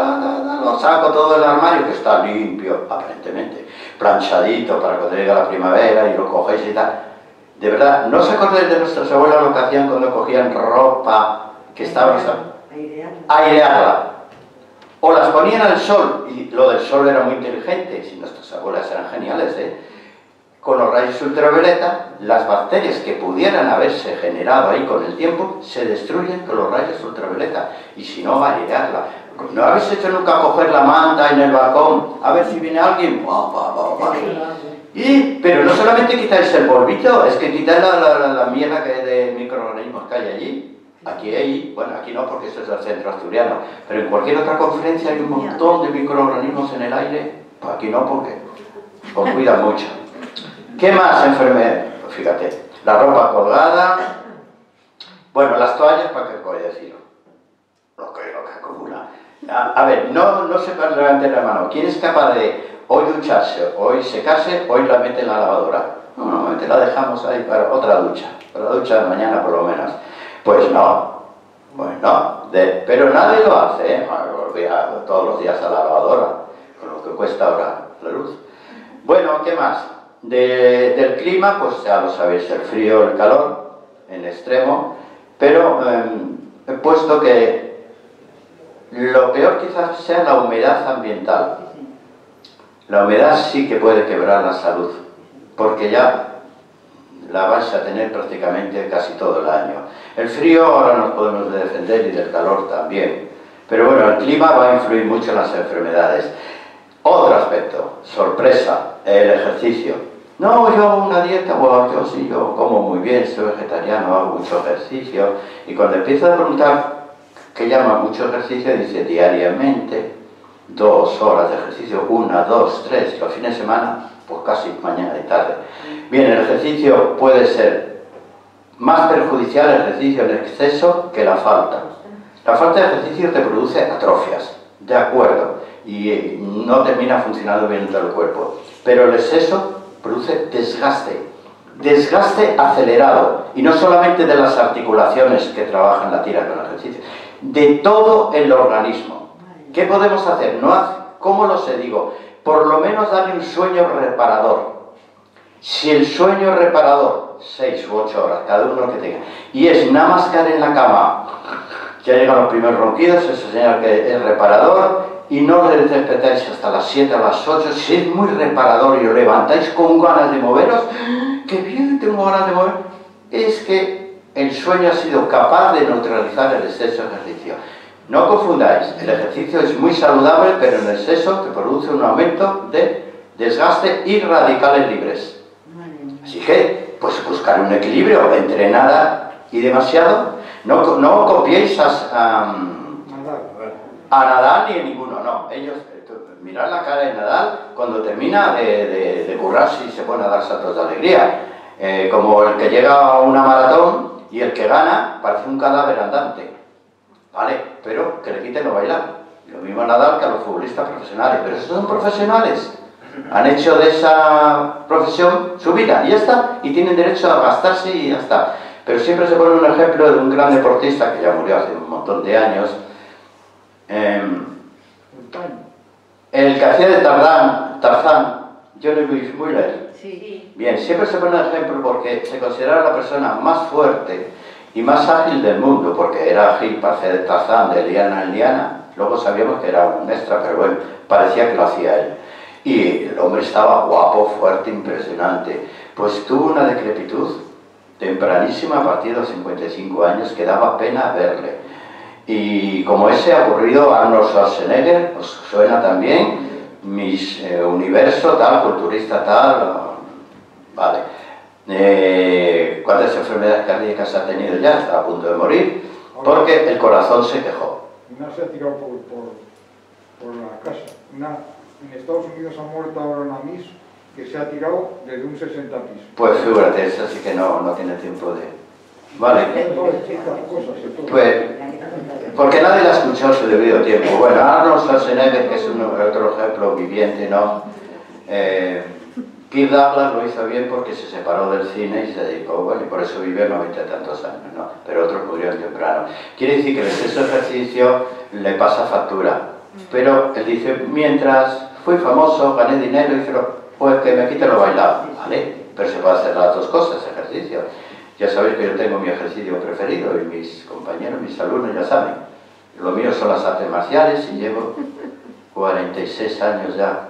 lo saco todo el armario que está limpio, aparentemente, planchadito para cuando llegue la primavera y lo cogéis y tal. De verdad, ¿no os acordáis de nuestras abuelas lo que hacían cuando cogían ropa que estaba airearla? O las ponían al sol, y lo del sol era muy inteligente, si nuestras abuelas eran geniales, con los rayos ultravioleta, las bacterias que pudieran haberse generado ahí con el tiempo, se destruyen con los rayos ultravioleta, y si no, va a airearla. ¿No habéis hecho nunca coger la manta en el balcón, a ver si viene alguien? Pero no solamente quitáis el polvito, es que quitáis la mierda de microorganismos que hay allí. Bueno, aquí no porque eso es el centro asturiano, pero en cualquier otra conferencia hay un montón de microorganismos en el aire. Pues aquí no porque os cuidan mucho. ¿Qué más enfermedades? Pues fíjate, la ropa colgada, bueno, las toallas, ¿para qué voy a decirlo? Lo que acumula. A ver, no se levante la mano. ¿Quién es capaz de hoy ducharse, hoy secarse, hoy la mete en la lavadora? Normalmente la dejamos ahí para otra ducha, para la ducha de mañana por lo menos. Pues no, pero nadie lo hace, todos los días a la lavadora, con lo que cuesta ahora la luz. Bueno, ¿qué más? Del clima, pues ya lo sabéis, el frío, el calor, en extremo, pero he puesto que lo peor quizás sea la humedad ambiental. La humedad sí que puede quebrar la salud, porque ya la vais a tener prácticamente casi todo el año. El frío ahora nos podemos defender y del calor también, pero bueno, el clima va a influir mucho en las enfermedades. Otro aspecto, sorpresa, el ejercicio. No, yo hago una dieta, bueno, yo como muy bien, soy vegetariano, hago mucho ejercicio, y cuando empiezo a preguntar qué llama mucho ejercicio, dice diariamente 2 horas de ejercicio, 1, 2, 3, los fines de semana, pues casi mañana y tarde. Bien, el ejercicio puede ser más perjudicial, el ejercicio en exceso, que la falta. La falta de ejercicio te produce atrofias, de acuerdo, y no termina funcionando bien todo el cuerpo. Pero el exceso produce desgaste acelerado, y no solamente de las articulaciones que trabajan la tira con el ejercicio, de todo el organismo. ¿Qué podemos hacer? ¿Cómo lo sé? Digo, por lo menos darle un sueño reparador. Si el sueño reparador, 6 u 8 horas, cada uno que tenga, y es nada más caer en la cama, ya llegan los primeros ronquidos, eso señala que es reparador, y no le despertáis hasta las 7 o las 8, si es muy reparador y os levantáis con ganas de moveros, ¡qué bien, tengo ganas de mover! Es que el sueño ha sido capaz de neutralizar el exceso de ejercicio. No confundáis, el ejercicio es muy saludable, pero en exceso te produce un aumento de desgaste y radicales libres. Así que, pues buscar un equilibrio entre nada y demasiado. No copiéis a Nadal ni a ninguno, no. Ellos, mirad la cara de Nadal cuando termina de currarse y se pone a dar saltos de alegría. Como el que llega a una maratón y el que gana parece un cadáver andante. Vale, pero que le quiten lo bailar. Lo mismo a Nadal que a los futbolistas profesionales. Pero esos son profesionales. Han hecho de esa profesión su vida y ya está. Y tienen derecho a gastarse y ya está. Pero siempre se pone un ejemplo de un gran deportista que ya murió hace un montón de años. El que hacía de Tarzán, Johnny Weissmuller. Sí. Bien, siempre se pone el ejemplo porque se consideraba la persona más fuerte y más ágil del mundo, porque era ágil para hacer de Tarzán de liana en liana. Luego sabíamos que era un extra, pero bueno, parecía que lo hacía él. Y el hombre estaba guapo, fuerte, impresionante. Pues tuvo una decrepitud tempranísima, a partir de los 55 años, que daba pena verle. Y como ese ha ocurrido a Arnold Schwarzenegger, os suena también, Miss Universo, tal, culturista tal, vale. ¿Cuántas enfermedades cardíacas ha tenido ya? Está a punto de morir, porque el corazón se quejó. Una se ha tirado por la casa. En Estados Unidos ha muerto ahora una Miss que se ha tirado desde un 60 pisos. Pues fíjate, eso sí que no tiene tiempo de... Vale. Pues, porque nadie la escuchó su debido tiempo. Bueno, Arnold Schwarzenegger, que es otro ejemplo viviente, ¿no? Que Kirk Douglas lo hizo bien porque se separó del cine y se dedicó, bueno, y por eso vive 90 y tantos años, ¿no? Pero otros murieron temprano. Quiere decir que el exceso de ejercicio le pasa factura. Pero él dice, mientras fui famoso, gané dinero, y dice, pues que me quite lo bailado, ¿vale? Pero se puede hacer las dos cosas, ejercicio. Ya sabéis que yo tengo mi ejercicio preferido y mis compañeros, mis alumnos ya saben. Lo mío son las artes marciales y llevo 46 años ya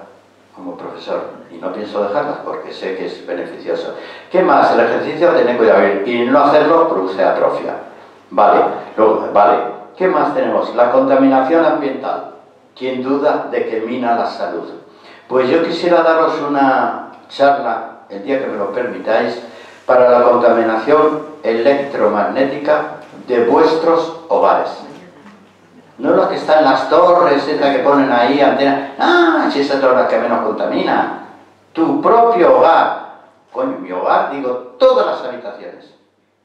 como profesor y no pienso dejarlas porque sé que es beneficioso. ¿Qué más? El ejercicio, tener cuidado y no hacerlo produce atrofia. Vale, luego, vale. ¿Qué más tenemos? La contaminación ambiental. ¿Quién duda de que mina la salud? Pues yo quisiera daros una charla, el día que me lo permitáis, para la contaminación electromagnética de vuestros hogares. No lo que está en las torres, esta que ponen ahí, antenas. ¡Ah! Si esa torre que menos contamina. Tu propio hogar. Coño, mi hogar, digo, todas las habitaciones.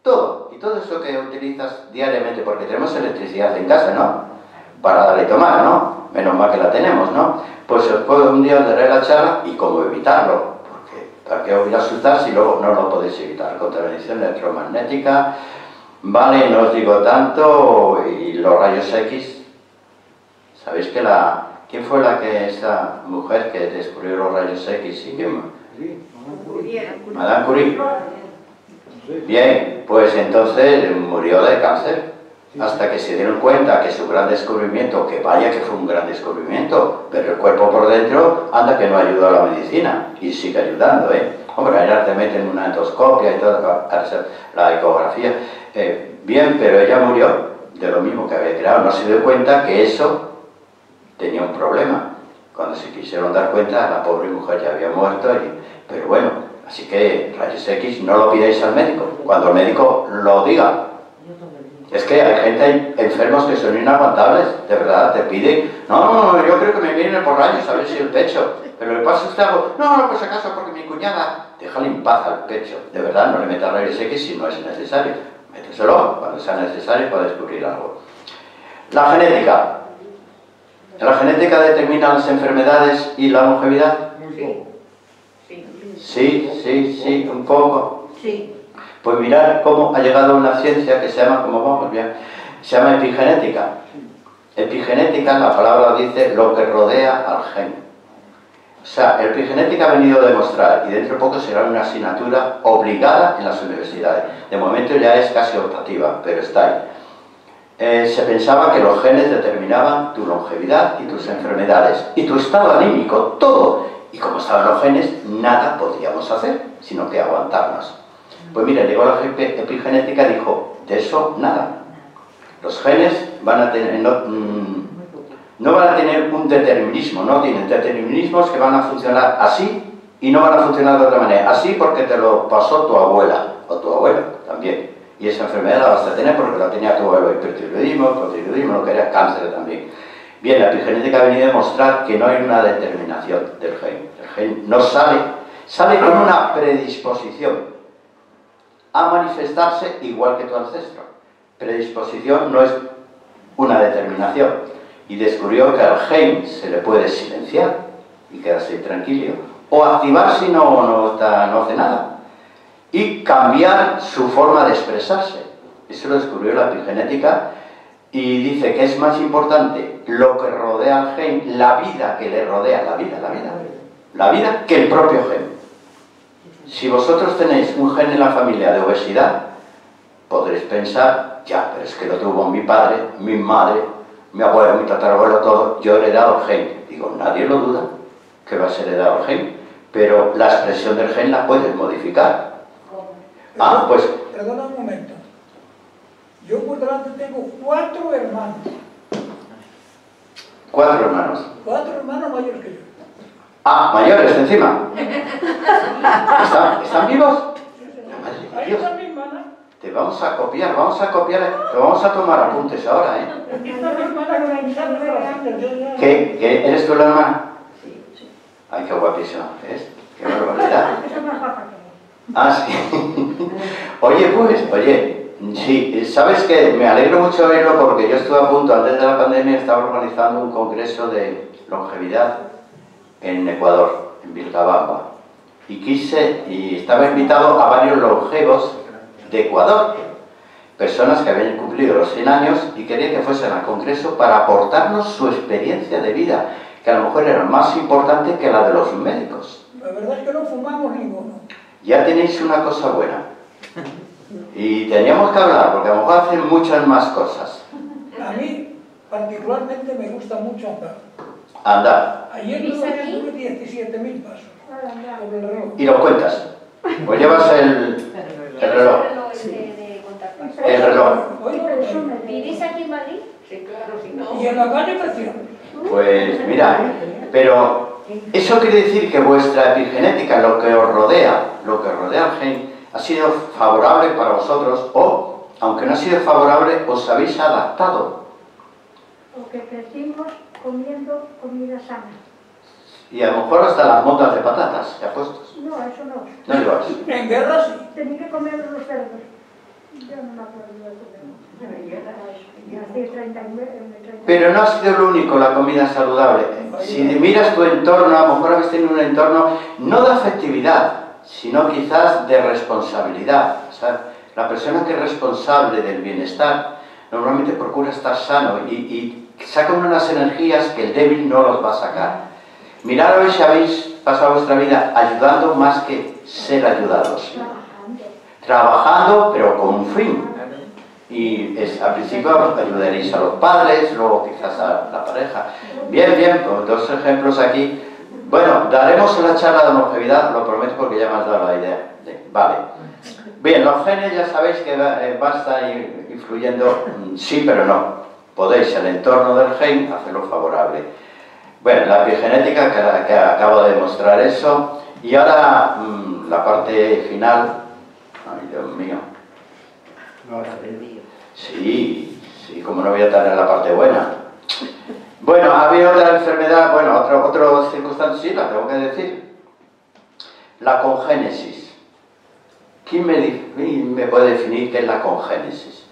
Todo. Y todo eso que utilizas diariamente, porque tenemos electricidad en casa, ¿no? Para dar y tomar, ¿no? Menos mal que la tenemos, ¿no? Pues os puedo un día daré la charla y cómo evitarlo. Porque ¿para qué os voy a asustar si luego no lo podéis evitar? Contaminación electromagnética. Vale, no os digo tanto. Y los rayos X. ¿Sabéis que ¿quién fue esa mujer que descubrió los rayos X y que... Sí, Madame Curie. Bien, pues entonces murió de cáncer. Hasta que se dieron cuenta que su gran descubrimiento, que vaya que fue un gran descubrimiento, pero el cuerpo por dentro anda que no ayudó a la medicina y sigue ayudando, ¿eh? Hombre, ahora te meten una endoscopia y todo, la ecografía. Bien, pero ella murió de lo mismo que había creado. No se dio cuenta que eso tenía un problema. Cuando se quisieron dar cuenta, la pobre mujer ya había muerto, pero bueno, así que rayos X no lo pidáis al médico, cuando el médico lo diga. Es que hay gente, hay enfermos que son inaguantables, de verdad, te piden, no, yo creo que me vienen por rayos, a ver si el pecho, pero le pasa a usted algo, no, por si acaso, porque mi cuñada, déjale en paz al pecho, de verdad, no le metas rayos X si no es necesario, méteselo cuando sea necesario para descubrir algo. La genética. ¿La genética determina las enfermedades y la longevidad? muy poco. Sí, un poco. Sí. Pues mirad cómo ha llegado una ciencia que se llama, como vamos bien, se llama epigenética. Epigenética, la palabra dice lo que rodea al gen. O sea, epigenética ha venido a demostrar, y dentro de poco será una asignatura obligada en las universidades. De momento ya es casi optativa, pero está ahí. Se pensaba que los genes determinaban tu longevidad y tus enfermedades, y tu estado anímico, todo. Y como estaban los genes, nada podíamos hacer, sino que aguantarnos. Pues mira, llegó la epigenética y dijo, de eso nada. Los genes van a tener, no van a tener un determinismo, no tienen determinismos que van a funcionar así y no van a funcionar de otra manera. Así porque te lo pasó tu abuela, o tu abuelo también. Y esa enfermedad la vas a tener porque la tenía tu abuelo, hipertiroidismo, lo que era cáncer también. Bien, la epigenética ha venido a demostrar que no hay una determinación del gen. El gen no sale con una predisposición a manifestarse igual que tu ancestro. Predisposición no es una determinación. Y descubrió que al gen se le puede silenciar y quedarse tranquilo, o activar si no hace nada, y cambiar su forma de expresarse. Eso lo descubrió la epigenética y dice que es más importante lo que rodea al gen, la vida que le rodea, la vida que el propio gen. Si vosotros tenéis un gen en la familia de obesidad, podréis pensar, ya, pero es que lo tuvo mi padre, mi madre, mi abuelo, mi tatarabuelo, todo, yo he heredado el gen. Digo, nadie lo duda que va a ser heredado el gen, pero la expresión del gen la puedes modificar. Pues... Perdona un momento. Yo por delante tengo 4 hermanos. 4 hermanos. 4 hermanos mayores que yo. Mayores encima. ¿Están vivos? Ahí está mi hermana. Te vamos a copiar, te vamos a tomar apuntes ahora, ¿eh? Esta mi hermana que me quitaron los ¿Qué? ¿Eres tú la hermana? Ay, qué guapísima, ¿ves? Qué barbaridad. Sí. Oye, sí, sabes que me alegro mucho de verlo porque yo estuve a punto, antes de la pandemia, estaba organizando un congreso de longevidad en Ecuador, en Vilcabamba. y estaba invitado a varios longevos de Ecuador, personas que habían cumplido los 100 años y quería que fuesen al Congreso para aportarnos su experiencia de vida, que a lo mejor era más importante que la de los médicos. La verdad es que no fumamos ninguno. Ya tenéis una cosa buena. Y teníamos que hablar, porque a lo mejor hacen muchas más cosas. A mí, particularmente, me gusta mucho andar. Andar. Ayer tuve 17.000 pasos por el reloj. Y lo cuentas. Pues llevas el reloj. El reloj. ¿Vivís aquí en Madrid? Sí, claro, si no. Y en la calle Presión. Pues mira, pero eso quiere decir que vuestra epigenética, lo que os rodea el gen, ha sido favorable para vosotros o, aunque no ha sido favorable, os habéis adaptado. Porque crecimos comiendo comida sana. Y a lo mejor hasta las montas de patatas, ya puestos. No, eso no. No llevas. En guerra sí. Tenía que comer los cerdos. Yo no me acuerdo de comer. Hace 39. Pero no ha sido lo único, la comida saludable. Si miras tu entorno, a lo mejor habéis tenido un entorno no de afectividad, sino quizás de responsabilidad. O sea, la persona que es responsable del bienestar normalmente procura estar sano y saca unas energías que el débil no los va a sacar. Mirad a ver si habéis pasado vuestra vida ayudando más que ser ayudados. Trabajando, pero con un fin. Y al principio ayudaréis a los padres, luego quizás a la pareja. Bien, bien, pues 2 ejemplos aquí. Bueno, daremos la charla de longevidad, lo prometo porque ya me has dado la idea. Vale. Bien, los genes ya sabéis que va a estar influyendo, sí pero no. Podéis el entorno del gen hacerlo favorable. Bueno, la epigenética que acabo de demostrar eso. Y ahora la parte final. Ay, Dios mío. Sí, como no voy a estar en la parte buena. Bueno, había otra enfermedad, bueno, otra circunstancia, sí, la tengo que decir. La congénesis. ¿Quién me puede definir qué es la congénesis?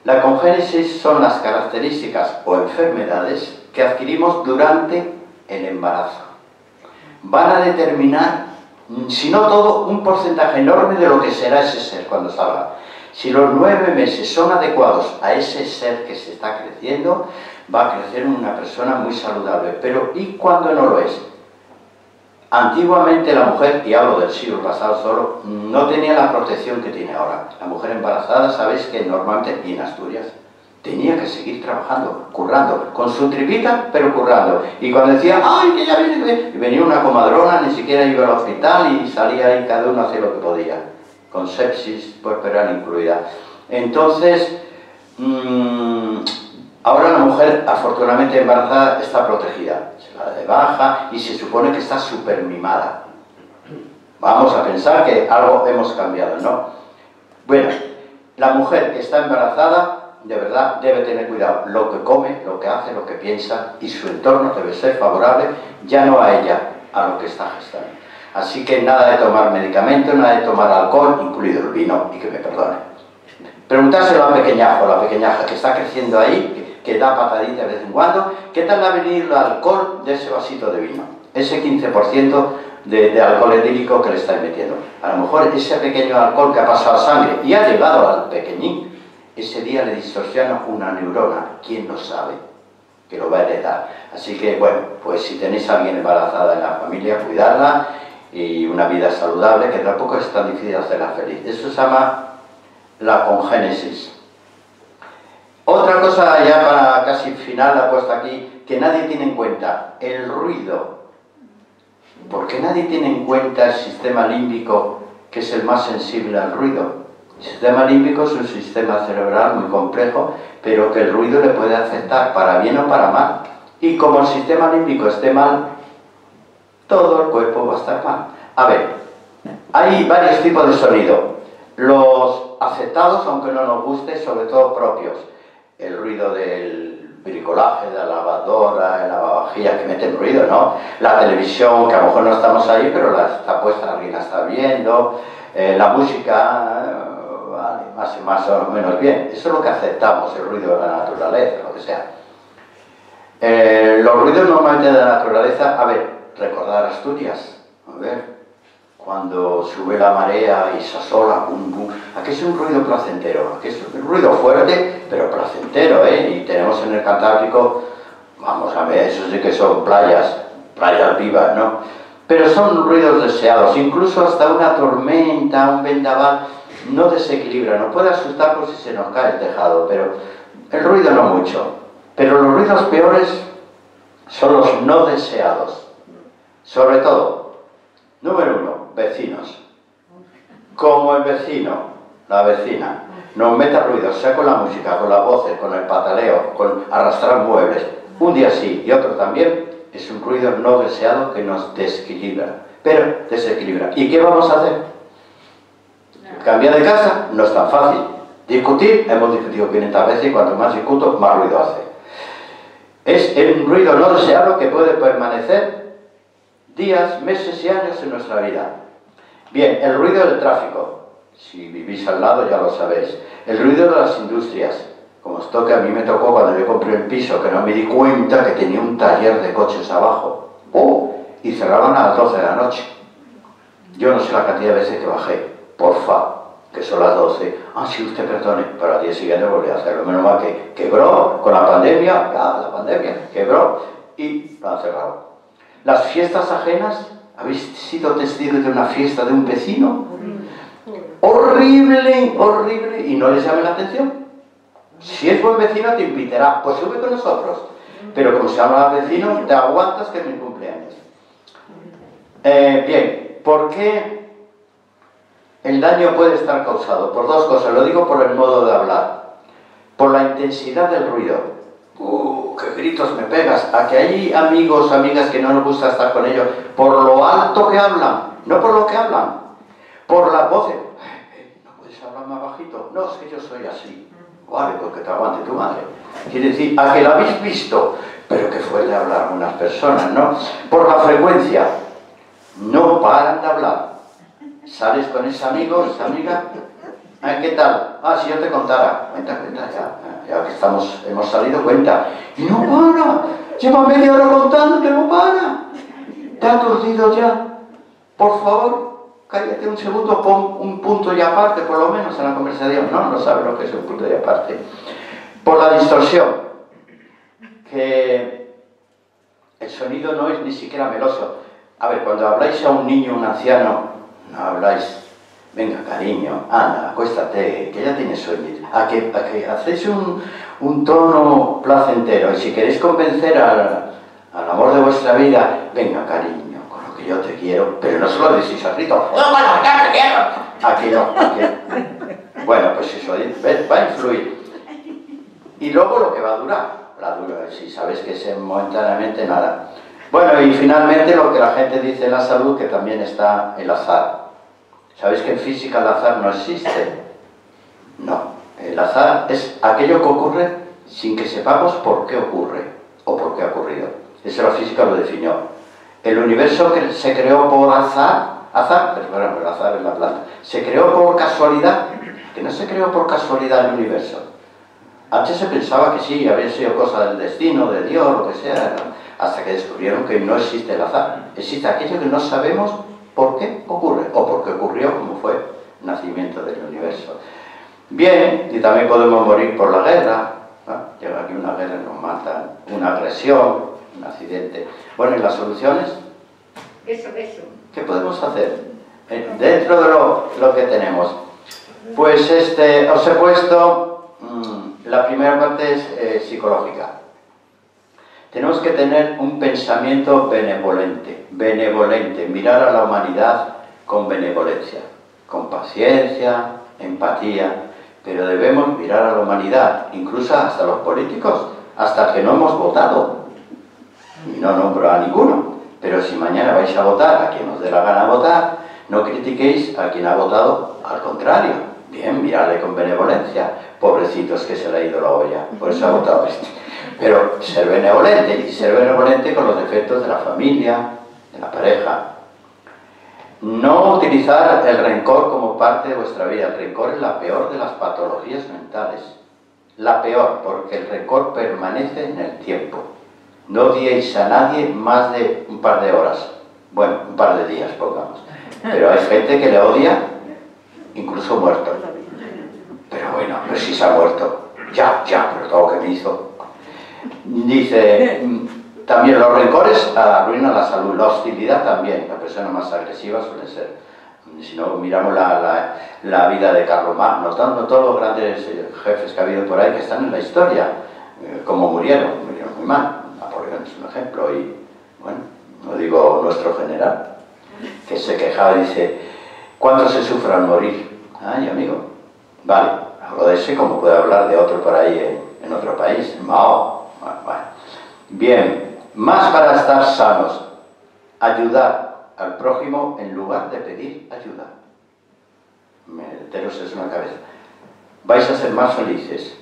La congénesis son las características o enfermedades que adquirimos durante el embarazo. Van a determinar, si no todo, un porcentaje enorme de lo que será ese ser cuando salga. Si los 9 meses son adecuados a ese ser que se está creciendo, va a crecer una persona muy saludable. Pero ¿y cuando no lo es? Antiguamente la mujer, y hablo del siglo pasado solo, no tenía la protección que tiene ahora. La mujer embarazada, sabéis que normalmente, y en Asturias, tenía que seguir trabajando, currando, con su tripita, pero currando. Y cuando decía, ¡ay, que ya viene! Y venía una comadrona, ni siquiera iba al hospital y salía ahí cada uno a hacer lo que podía. Con sepsis puerperal incluida. Entonces, ahora la mujer, afortunadamente embarazada, está protegida. Se la da de baja y se supone que está súper mimada. Vamos a pensar que algo hemos cambiado, ¿no? Bueno, la mujer que está embarazada, de verdad, debe tener cuidado. Lo que come, lo que hace, lo que piensa y su entorno debe ser favorable, ya no a ella, a lo que está gestando. Así que nada de tomar medicamentos, nada de tomar alcohol, incluido el vino, y que me perdone. Preguntárselo al pequeñajo, la pequeñaja que está creciendo ahí, que da patadita de vez en cuando, ¿qué tal va a venir el alcohol de ese vasito de vino? Ese 15% de alcohol etílico que le estáis metiendo. A lo mejor ese pequeño alcohol que ha pasado a sangre y ha llegado al pequeñín, ese día le distorsiona una neurona, ¿quién lo sabe? Que lo va a heredar. Así que, bueno, pues si tenéis a alguien embarazada en la familia, cuidarla, y una vida saludable, que tampoco es tan difícil hacerla feliz. Eso se llama la congénesis. Otra cosa ya para casi final, la he puesto aquí, que nadie tiene en cuenta, el ruido. Porque nadie tiene en cuenta el sistema límbico, que es el más sensible al ruido. El sistema límbico es un sistema cerebral muy complejo, pero que el ruido le puede afectar para bien o para mal. Y como el sistema límbico esté mal, todo el cuerpo va a estar mal. A ver, hay varios tipos de sonido. Los aceptados, aunque no nos guste, sobre todo propios. El ruido del bricolaje, de la lavadora, el lavavajillas que meten ruido, ¿no? La televisión, que a lo mejor no estamos ahí, pero está puesta, alguien la está viendo. La música, vale, más o menos bien. Eso es lo que aceptamos, el ruido de la naturaleza, lo que sea. Los ruidos normalmente de la naturaleza, a ver, recordar Asturias, a ver, cuando sube la marea y se asola, bum, bum. Aquí es un ruido placentero, aquí es un ruido fuerte, pero placentero, ¿eh? Y tenemos en el Cantábrico, vamos a ver, eso sí que son playas vivas, ¿no? Pero son ruidos deseados, incluso hasta una tormenta, un vendaval, no desequilibra, nos puede asustar por si se nos cae el tejado, pero el ruido no mucho. Pero los ruidos peores son los no deseados. Sobre todo, número 1, vecinos. Como el vecino, la vecina, nos meta ruido, sea con la música, con las voces, con el pataleo, con arrastrar muebles, un día sí y otro también, es un ruido no deseado que nos desequilibra. Pero desequilibra. ¿Y qué vamos a hacer? Cambiar de casa no es tan fácil. Discutir, hemos discutido 500 veces y cuanto más discuto, más ruido hace. Es un ruido no deseado que puede permanecer días, meses y años en nuestra vida. Bien, el ruido del tráfico. Si vivís al lado ya lo sabéis. El ruido de las industrias. Como os toque, a mí me tocó cuando yo compré el piso, que no me di cuenta que tenía un taller de coches abajo. Y cerraban a las 12 de la noche. Yo no sé la cantidad de veces que bajé. Porfa, que son las 12. Ah, sí, usted perdone, pero al día siguiente volví a hacerlo. Menos mal que quebró con la pandemia, la pandemia quebró y lo han cerrado. Las fiestas ajenas, ¿habéis sido testigos de una fiesta de un vecino? Horrible, horrible, y no les llame la atención. Si es buen vecino te invitará, pues sube con nosotros. Pero como se llama vecino, te aguantas que es mi cumpleaños. Bien, ¿por qué el daño puede estar causado? Por dos cosas, lo digo por el modo de hablar. Por la intensidad del ruido. ¡Qué gritos me pegas! A que hay amigos, amigas que no nos gusta estar con ellos, por lo alto que hablan, no por lo que hablan, por las voces. ¿No puedes hablar más bajito? No, es que yo soy así. Vale, pues que te aguante tu madre. Quiere decir, a que la habéis visto, pero que fue de hablar algunas personas, ¿no? Por la frecuencia. No paran de hablar. Sales con ese amigo, esa amiga. ¿Qué tal? Ah, si yo te contara. Cuenta, ya que hemos salido, cuenta. Y no para. Lleva media hora contándote, no para. ¿Te ha aturdido ya? Por favor, cállate un segundo, pon un punto y aparte, por lo menos, en la conversación. No sabe lo que es un punto y aparte. Por la distorsión. Que el sonido no es ni siquiera meloso. A ver, cuando habláis a un niño, un anciano, no habláis, venga cariño, anda, acuéstate, que ya tienes sueño. A que hacéis un tono placentero, y si queréis convencer al amor de vuestra vida, venga cariño, con lo que yo te quiero, pero no solo decís al grito, ¡oh, bueno, ya te quiero! Aquí no. Bueno, pues eso va a influir. Y luego lo que va a durar, si sabéis que es momentáneamente nada. Bueno, y finalmente lo que la gente dice en la salud, que también está el azar. ¿Sabéis que en física el azar no existe? No. El azar es aquello que ocurre sin que sepamos por qué ocurre o por qué ha ocurrido. Eso la física lo definió. El universo que se creó por pero el azar es la planta, se creó por casualidad, que no se creó por casualidad el universo. Antes se pensaba que sí, había sido cosa del destino, de Dios, lo que sea, ¿no? Hasta que descubrieron que no existe el azar. Existe aquello que no sabemos por qué ocurre, o por qué ocurrió, como fue el nacimiento del universo. Bien, y también podemos morir por la guerra, ¿no? Llega aquí una guerra, nos matan, una agresión, un accidente. Bueno, ¿y las soluciones? Eso. ¿Qué podemos hacer? Dentro de lo que tenemos. Pues os he puesto, la primera parte es psicológica. Tenemos que tener un pensamiento benevolente, mirar a la humanidad con benevolencia, con paciencia, empatía, pero debemos mirar a la humanidad, incluso hasta los políticos, hasta el que no hemos votado. Y no nombro a ninguno, pero si mañana vais a votar a quien os dé la gana votar, no critiquéis a quien ha votado al contrario. Bien, miradle con benevolencia. Pobrecitos que se le ha ido la olla, por eso ha votado este. Pero ser benevolente, y ser benevolente con los defectos de la familia, de la pareja. No utilizar el rencor como parte de vuestra vida. El rencor es la peor de las patologías mentales. La peor, porque el rencor permanece en el tiempo. No odiéis a nadie más de un par de horas. Bueno, un par de días, pongamos. Pero hay gente que le odia, incluso muerto. Pero bueno, pero si se ha muerto. Ya, pero todo lo que me hizo. Dice, también los rencores arruinan la salud, la hostilidad también. La persona más agresiva suele ser. Si no, miramos la vida de Carlomagno, todos los grandes jefes que ha habido por ahí que están en la historia, como murieron muy mal. Napoleón es un ejemplo, y bueno, no digo nuestro general, que se quejaba y dice, ¿cuánto se sufre al morir? Ay, amigo, vale, hablo de ese como puede hablar de otro por ahí en otro país, Mao. Bueno. Bien, más para estar sanos, ayudar al prójimo en lugar de pedir ayuda. Meteros eso en la cabeza. Vais a ser más felices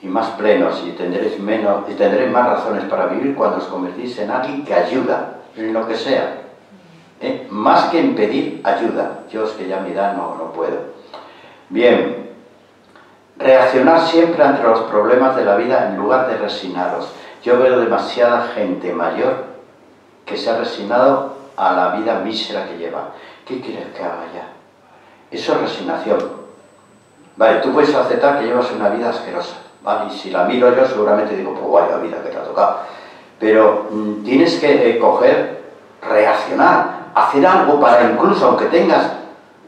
y más plenos y tendréis más razones para vivir cuando os convertís en alguien que ayuda, en lo que sea. Más que en pedir ayuda. Yo es que ya a mi edad no puedo. Bien. Reaccionar siempre ante los problemas de la vida en lugar de resignaros. Yo veo demasiada gente mayor que se ha resignado a la vida mísera que lleva. ¿Qué quieres que haga ya? Eso es resignación. Vale, tú puedes aceptar que llevas una vida asquerosa, ¿vale? Y si la miro yo seguramente digo, pues vaya vida que te ha tocado. Pero tienes que reaccionar, hacer algo para incluso, aunque tengas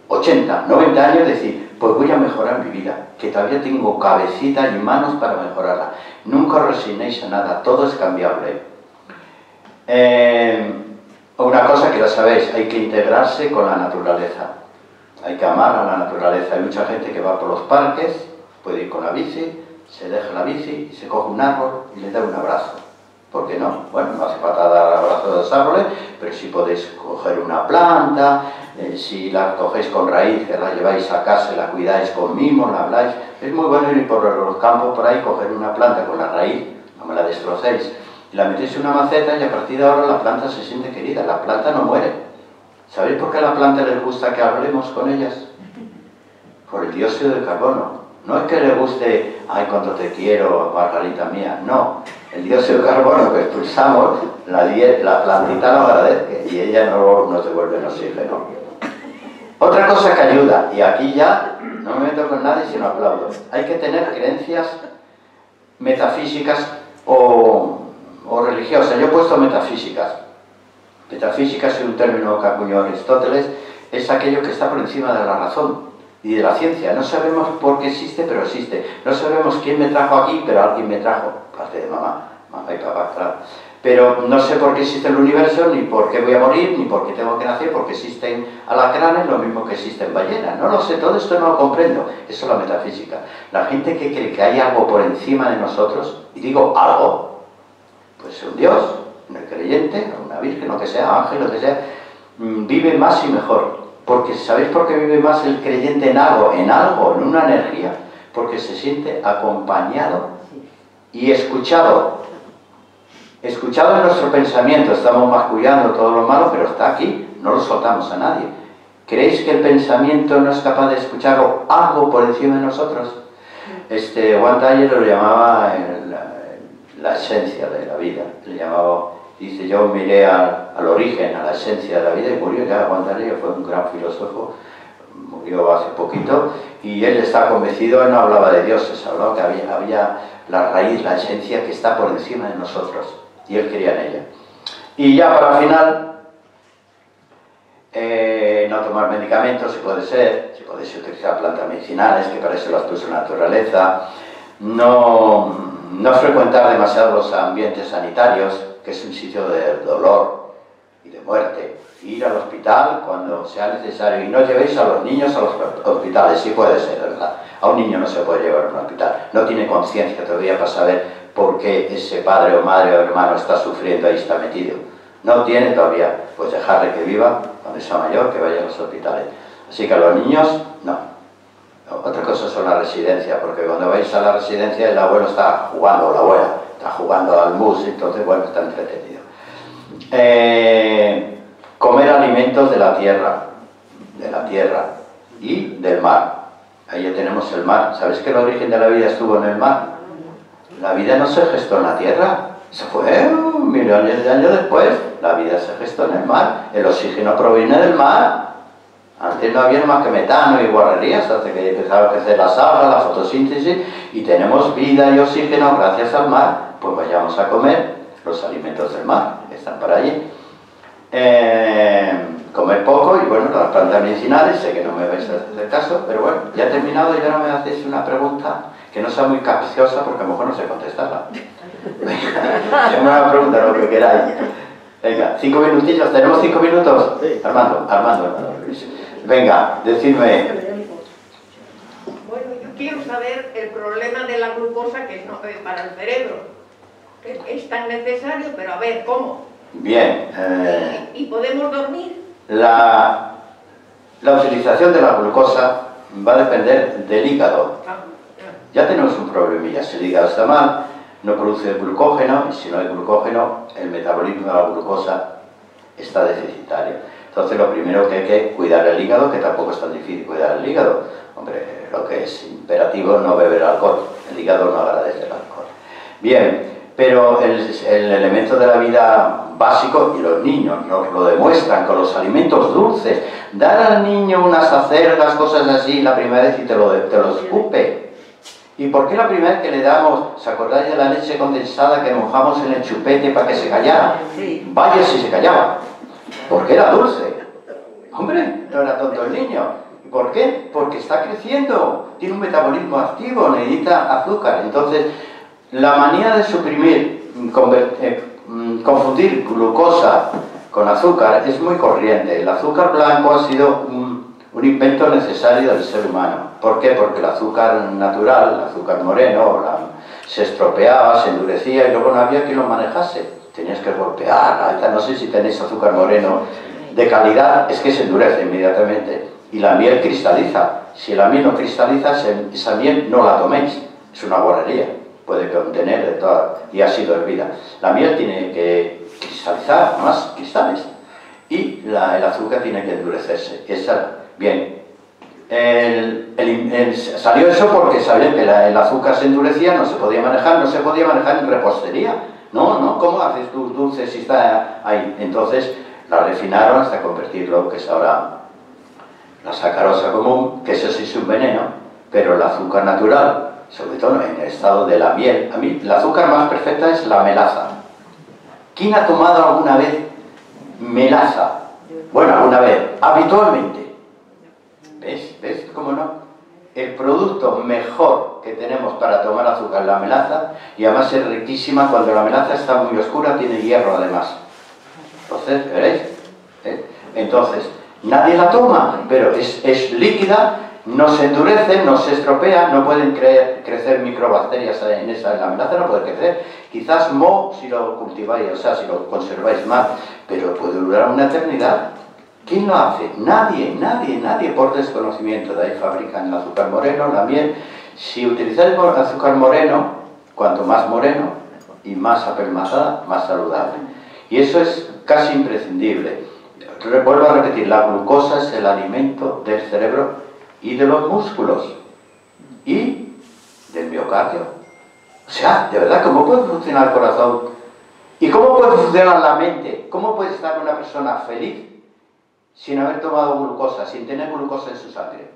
80, 90 años, decir, pues voy a mejorar mi vida, que todavía tengo cabecita y manos para mejorarla. Nunca os resignéis a nada, todo es cambiable. Una cosa que lo sabéis, hay que integrarse con la naturaleza. Hay que amar a la naturaleza. Hay mucha gente que va por los parques, puede ir con la bici, se deja la bici, se coge un árbol y le da un abrazo. ¿Por qué no? Bueno, no hace falta dar abrazos a los árboles, pero sí podéis coger una planta, si la cogéis con raíz, que la lleváis a casa y la cuidáis con mimo, la habláis. Es muy bueno ir por los campos por ahí, coger una planta con la raíz, no me la destrocéis, y la metéis en una maceta y a partir de ahora la planta se siente querida, la planta no muere. ¿Sabéis por qué a la planta les gusta que hablemos con ellas? Por el dióxido de carbono. No es que le guste, ay, cuánto te quiero, Margarita mía, no. El dióxido de carbono que expulsamos, la plantita lo agradece y ella no nos devuelve el oxígeno. Otra cosa que ayuda, y aquí ya no me meto con nadie sino aplaudo, hay que tener creencias metafísicas o religiosas. Yo he puesto metafísicas. Metafísicas es un término que acuñó Aristóteles, es aquello que está por encima de la razón y de la ciencia. No sabemos por qué existe, pero existe. No sabemos quién me trajo aquí, pero alguien me trajo, parte de mamá y papá, claro. Pero no sé por qué existe el universo, ni por qué voy a morir, ni por qué tengo que nacer, porque existen alacranes, lo mismo que existen ballenas. No lo sé, todo esto no lo comprendo. Eso es la metafísica. La gente que cree que hay algo por encima de nosotros, y digo algo, pues un Dios, un creyente, una virgen, lo que sea, ángel, lo que sea, vive más y mejor. Porque ¿sabéis por qué vive más el creyente en algo, en una energía? Porque se siente acompañado y escuchado. Escuchado en nuestro pensamiento, estamos mascullando todo lo malo, pero está aquí, no lo soltamos a nadie. ¿Creéis que el pensamiento no es capaz de escuchar algo por encima de nosotros? Juan Taller lo llamaba la esencia de la vida, le llamaba. Dice, yo miré al origen, a la esencia de la vida y murió ya. Juan Taller fue un gran filósofo, murió hace poquito, y él está convencido, él no hablaba de dioses, hablaba que había la raíz, la esencia que está por encima de nosotros, y él creía en ella. Y ya para final, no tomar medicamentos, si podéis utilizar plantas medicinales, que para eso las puso la naturaleza, no frecuentar demasiado los ambientes sanitarios, que es un sitio de dolor y de muerte. Ir al hospital cuando sea necesario, y no llevéis a los niños a los hospitales, sí puede ser, ¿verdad? A un niño no se puede llevar a un hospital, no tiene conciencia todavía para saber por qué ese padre o madre o hermano está sufriendo ahí, está metido. No tiene todavía, pues dejarle que viva, cuando sea mayor, que vaya a los hospitales. Así que a los niños, no. Otra cosa son las residencias, porque cuando vais a la residencia el abuelo está jugando, o la abuela está jugando al mus, entonces bueno, está entretenido. Comer alimentos de la tierra y del mar. Ahí ya tenemos el mar. ¿Sabéis que el origen de la vida estuvo en el mar? La vida no se gestó en la tierra, Eso fue millones de años después. La vida se gestó en el mar. El oxígeno proviene del mar. Antes no había más que metano y guarrerías hasta que empezaron a crecer las algas, la fotosíntesis, y tenemos vida y oxígeno gracias al mar. Pues vayamos a comer los alimentos del mar, que están por allí. Comer poco y bueno, las plantas medicinales, sé que no me vais a hacer caso, pero bueno, ya he terminado y ahora me hacéis una pregunta que no sea muy capciosa porque a lo mejor no sé contestarla. Venga, una pregunta, lo que queráis. Venga, 5 minutillos, ¿tenemos 5 minutos? Sí. Armando. Venga, decidme. Bueno, yo quiero saber el problema de la glucosa que es para el cerebro. Es tan necesario, pero a ver, ¿cómo? Bien. ¿Y podemos dormir? La utilización de la glucosa va a depender del hígado. Ya tenemos un problemilla. Si el hígado está mal, no produce glucógeno, y si no hay glucógeno, el metabolismo de la glucosa está deficitario. Entonces lo primero que hay que cuidar el hígado, que tampoco es tan difícil cuidar el hígado. Hombre, lo que es imperativo no beber alcohol. El hígado no agradece el alcohol. Bien, pero el elemento de la vida básico, y los niños nos lo demuestran con los alimentos dulces. Dar al niño unas acergas, cosas así, la primera vez y te lo escupe. ¿Y por qué la primera vez que le damos, os acordáis de la leche condensada que mojamos en el chupete para que se callara? Sí. Vaya si se callaba. Porque era dulce. Hombre, no era tonto el niño. ¿Y por qué? Porque está creciendo, tiene un metabolismo activo, necesita azúcar. Entonces, la manía de suprimir, confundir glucosa con azúcar es muy corriente. El azúcar blanco ha sido un invento necesario del ser humano. ¿Por qué? Porque el azúcar natural, el azúcar moreno, se estropeaba, se endurecía y luego no había quien lo manejase. Tenías que golpear, no sé si tenéis azúcar moreno de calidad, es que se endurece inmediatamente. Y la miel cristaliza. Si la miel no cristaliza, esa miel no la toméis. Es una guarrería. Puede contener de toda, y ha sido hervida. La miel tiene que cristalizar más cristales. Y el azúcar tiene que endurecerse. Bien. Salió eso porque sabían que el azúcar se endurecía, no se podía manejar en repostería. No, ¿cómo haces tus dulces si está ahí? Entonces la refinaron hasta convertirlo, que es ahora la sacarosa común, que eso sí es un veneno, pero el azúcar natural, sobre todo en el estado de la miel, a mí la azúcar más perfecta es la melaza. ¿Quién ha tomado alguna vez melaza? Bueno, alguna vez, habitualmente. ¿Ves cómo no? El producto mejor que tenemos para tomar azúcar es la melaza, y además es riquísima. Cuando la melaza está muy oscura tiene hierro además. Entonces, ¿veréis? Entonces, nadie la toma, pero es líquida, no se endurece, no se estropea, no pueden crecer microbacterias en la melaza, no puede crecer. Quizás moho si lo cultiváis, o sea, si lo conserváis más, pero puede durar una eternidad. ¿Quién lo hace? Nadie por desconocimiento. De ahí fabrican el azúcar moreno, la miel. Si utilizáis azúcar moreno, cuanto más moreno y más apelmazada, más saludable. Y eso es casi imprescindible. Vuelvo a repetir, la glucosa es el alimento del cerebro y de los músculos y del miocardio. O sea, de verdad, ¿cómo puede funcionar el corazón? ¿Y cómo puede funcionar la mente? ¿Cómo puede estar una persona feliz sin haber tomado glucosa, sin tener glucosa en su sangre?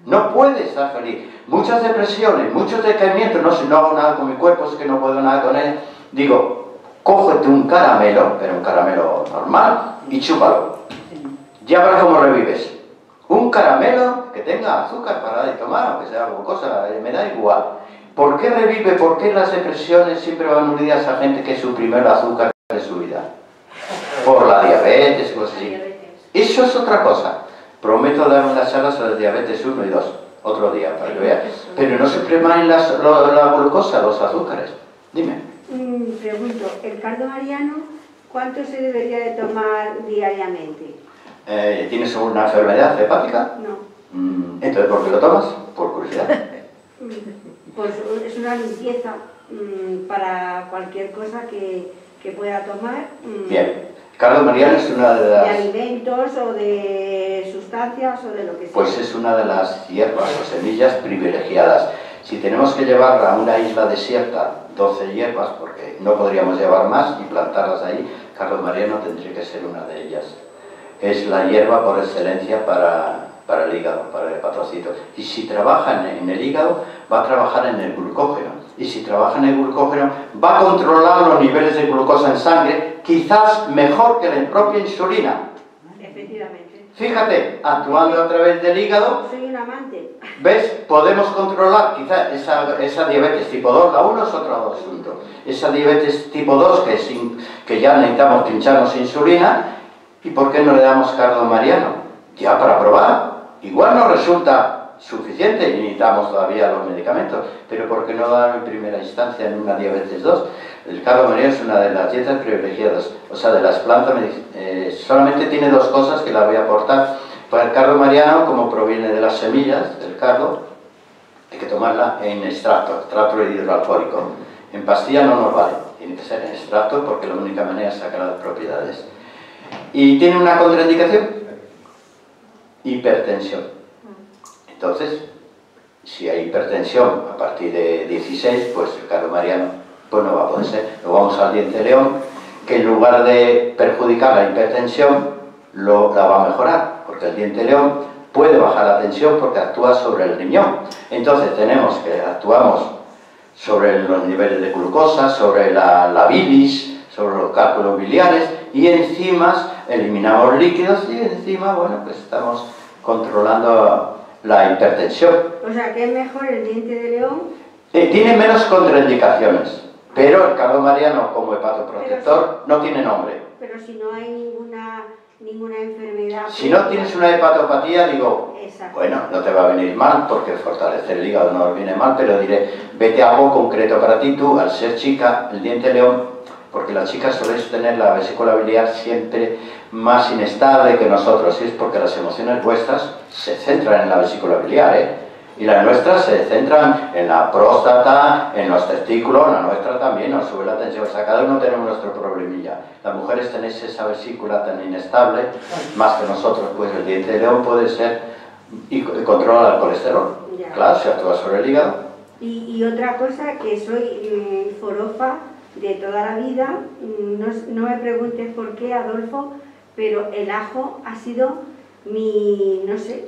No puede estar feliz. Muchas depresiones, muchos decaimientos. No hago nada con mi cuerpo, es que no puedo nada con él. Digo, cógete un caramelo, pero un caramelo normal, y chúpalo. Ya verás cómo revives. Un caramelo que tenga azúcar para tomar, aunque sea glucosa, me da igual. ¿Por qué revive? ¿Por qué las depresiones siempre van unidas a gente que suprimió el azúcar de su vida? Por la diabetes, cosas así. Eso es otra cosa. Prometo dar una charla sobre diabetes 1 y 2, otro día, para que vean. Pero no suprimáis la glucosa, los azúcares. Dime. Pregunto, ¿el cardo mariano cuánto se debería de tomar diariamente? ¿Tienes alguna enfermedad hepática? No. Entonces, ¿por qué lo tomas? Por curiosidad. Pues es una limpieza para cualquier cosa que pueda tomar. Bien. Cardo mariano es una de las... De alimentos o de sustancias o de lo que sea. Pues es una de las hierbas o semillas privilegiadas. Si tenemos que llevar a una isla desierta 12 hierbas, porque no podríamos llevar más y plantarlas ahí, Cardo Mariano tendría que ser una de ellas. Es la hierba por excelencia para el hígado, para el hepatocito. Y si trabaja en el hígado, va a trabajar en el glucógeno. Y si trabaja en el glucógeno, va a controlar los niveles de glucosa en sangre, quizás mejor que la propia insulina. Efectivamente. Fíjate, actuando a través del hígado, Soy un amante. ¿ves? Podemos controlar quizá esa diabetes tipo 2, la 1 es otro asunto. Esa diabetes tipo 2 que ya necesitamos pincharnos insulina, ¿y por qué no le damos Cardo Mariano? Ya para probar. Igual no resulta suficiente y necesitamos todavía los medicamentos, pero ¿por qué no dar en primera instancia en una diabetes 2? El Cardo Mariano es una de las dietas privilegiadas, o sea, de las plantas, solamente tiene dos cosas que la voy a aportar. Para el Cardo Mariano, como proviene de las semillas del cardo, hay que tomarla en extracto hidroalcohólico. En pastilla no nos vale, tiene que ser en extracto porque es la única manera de sacar las propiedades. ¿Y tiene una contraindicación? Hipertensión. Entonces, si hay hipertensión a partir de 16, pues el Cardo Mariano pues no va a poder ser. Luego vamos al diente de león, que en lugar de perjudicar la hipertensión, la va a mejorar, porque el diente de león puede bajar la tensión porque actúa sobre el riñón. Entonces tenemos que actuamos sobre los niveles de glucosa, sobre la bilis, sobre los cálculos biliares, y encima eliminamos líquidos y encima, bueno, pues estamos controlando la hipertensión. O sea, que es mejor el diente de león. Tiene menos contraindicaciones, pero el Cardo Mariano como hepatoprotector no tiene nombre. Pero si no hay ninguna enfermedad... Si no tienes una hepatopatía, digo, Exacto. bueno, no te va a venir mal, porque fortalecer el hígado no nos viene mal, pero diré, vete a algo concreto para ti. Tú, al ser chica, el diente de león, porque las chicas soléis tener la vesícula biliar siempre más inestable que nosotros, y es porque las emociones vuestras se centran en la vesícula biliar, y las nuestras se centran en la próstata, en los testículos, la nuestra también nos sube la tensión, o sea, cada uno tenemos nuestro problemilla. Las mujeres tenéis esa vesícula tan inestable, más que nosotros, pues el diente de león puede ser, y controla el colesterol, Ya. claro, se actúa sobre el hígado. Y otra cosa, que soy forofa de toda la vida, no me preguntes por qué, Adolfo, pero el ajo ha sido mi, no sé,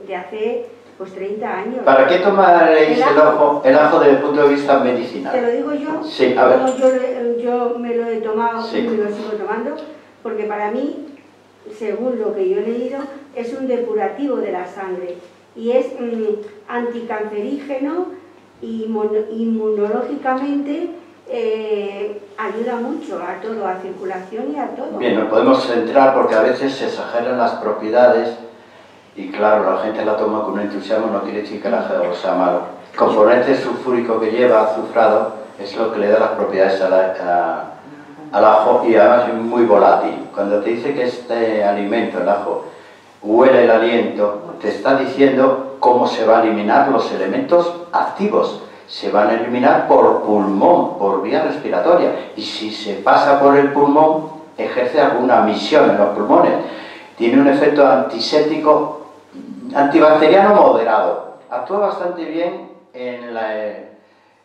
de hace pues 30 años. ¿Para qué tomaréis el ajo desde el punto de vista medicinal? Te lo digo yo, Sí, a ver. como yo me lo he tomado Sí. y me lo sigo tomando, porque para mí, según lo que yo he leído, es un depurativo de la sangre y es anticancerígeno y inmunológicamente ayuda mucho a todo, a circulación y a todo. Bien, nos podemos centrar porque a veces se exageran las propiedades y claro, la gente la toma con un entusiasmo, no quiere decir que el ajo sea malo. El componente sulfúrico que lleva, azufrado, es lo que le da las propiedades al ajo y además es muy volátil. Cuando te dice que este alimento, el ajo, huele el aliento, te está diciendo cómo se van a eliminar los elementos activos. Se van a eliminar por pulmón, por vía respiratoria. Y si se pasa por el pulmón, ejerce alguna misión en los pulmones. Tiene un efecto antiséptico, antibacteriano moderado. Actúa bastante bien en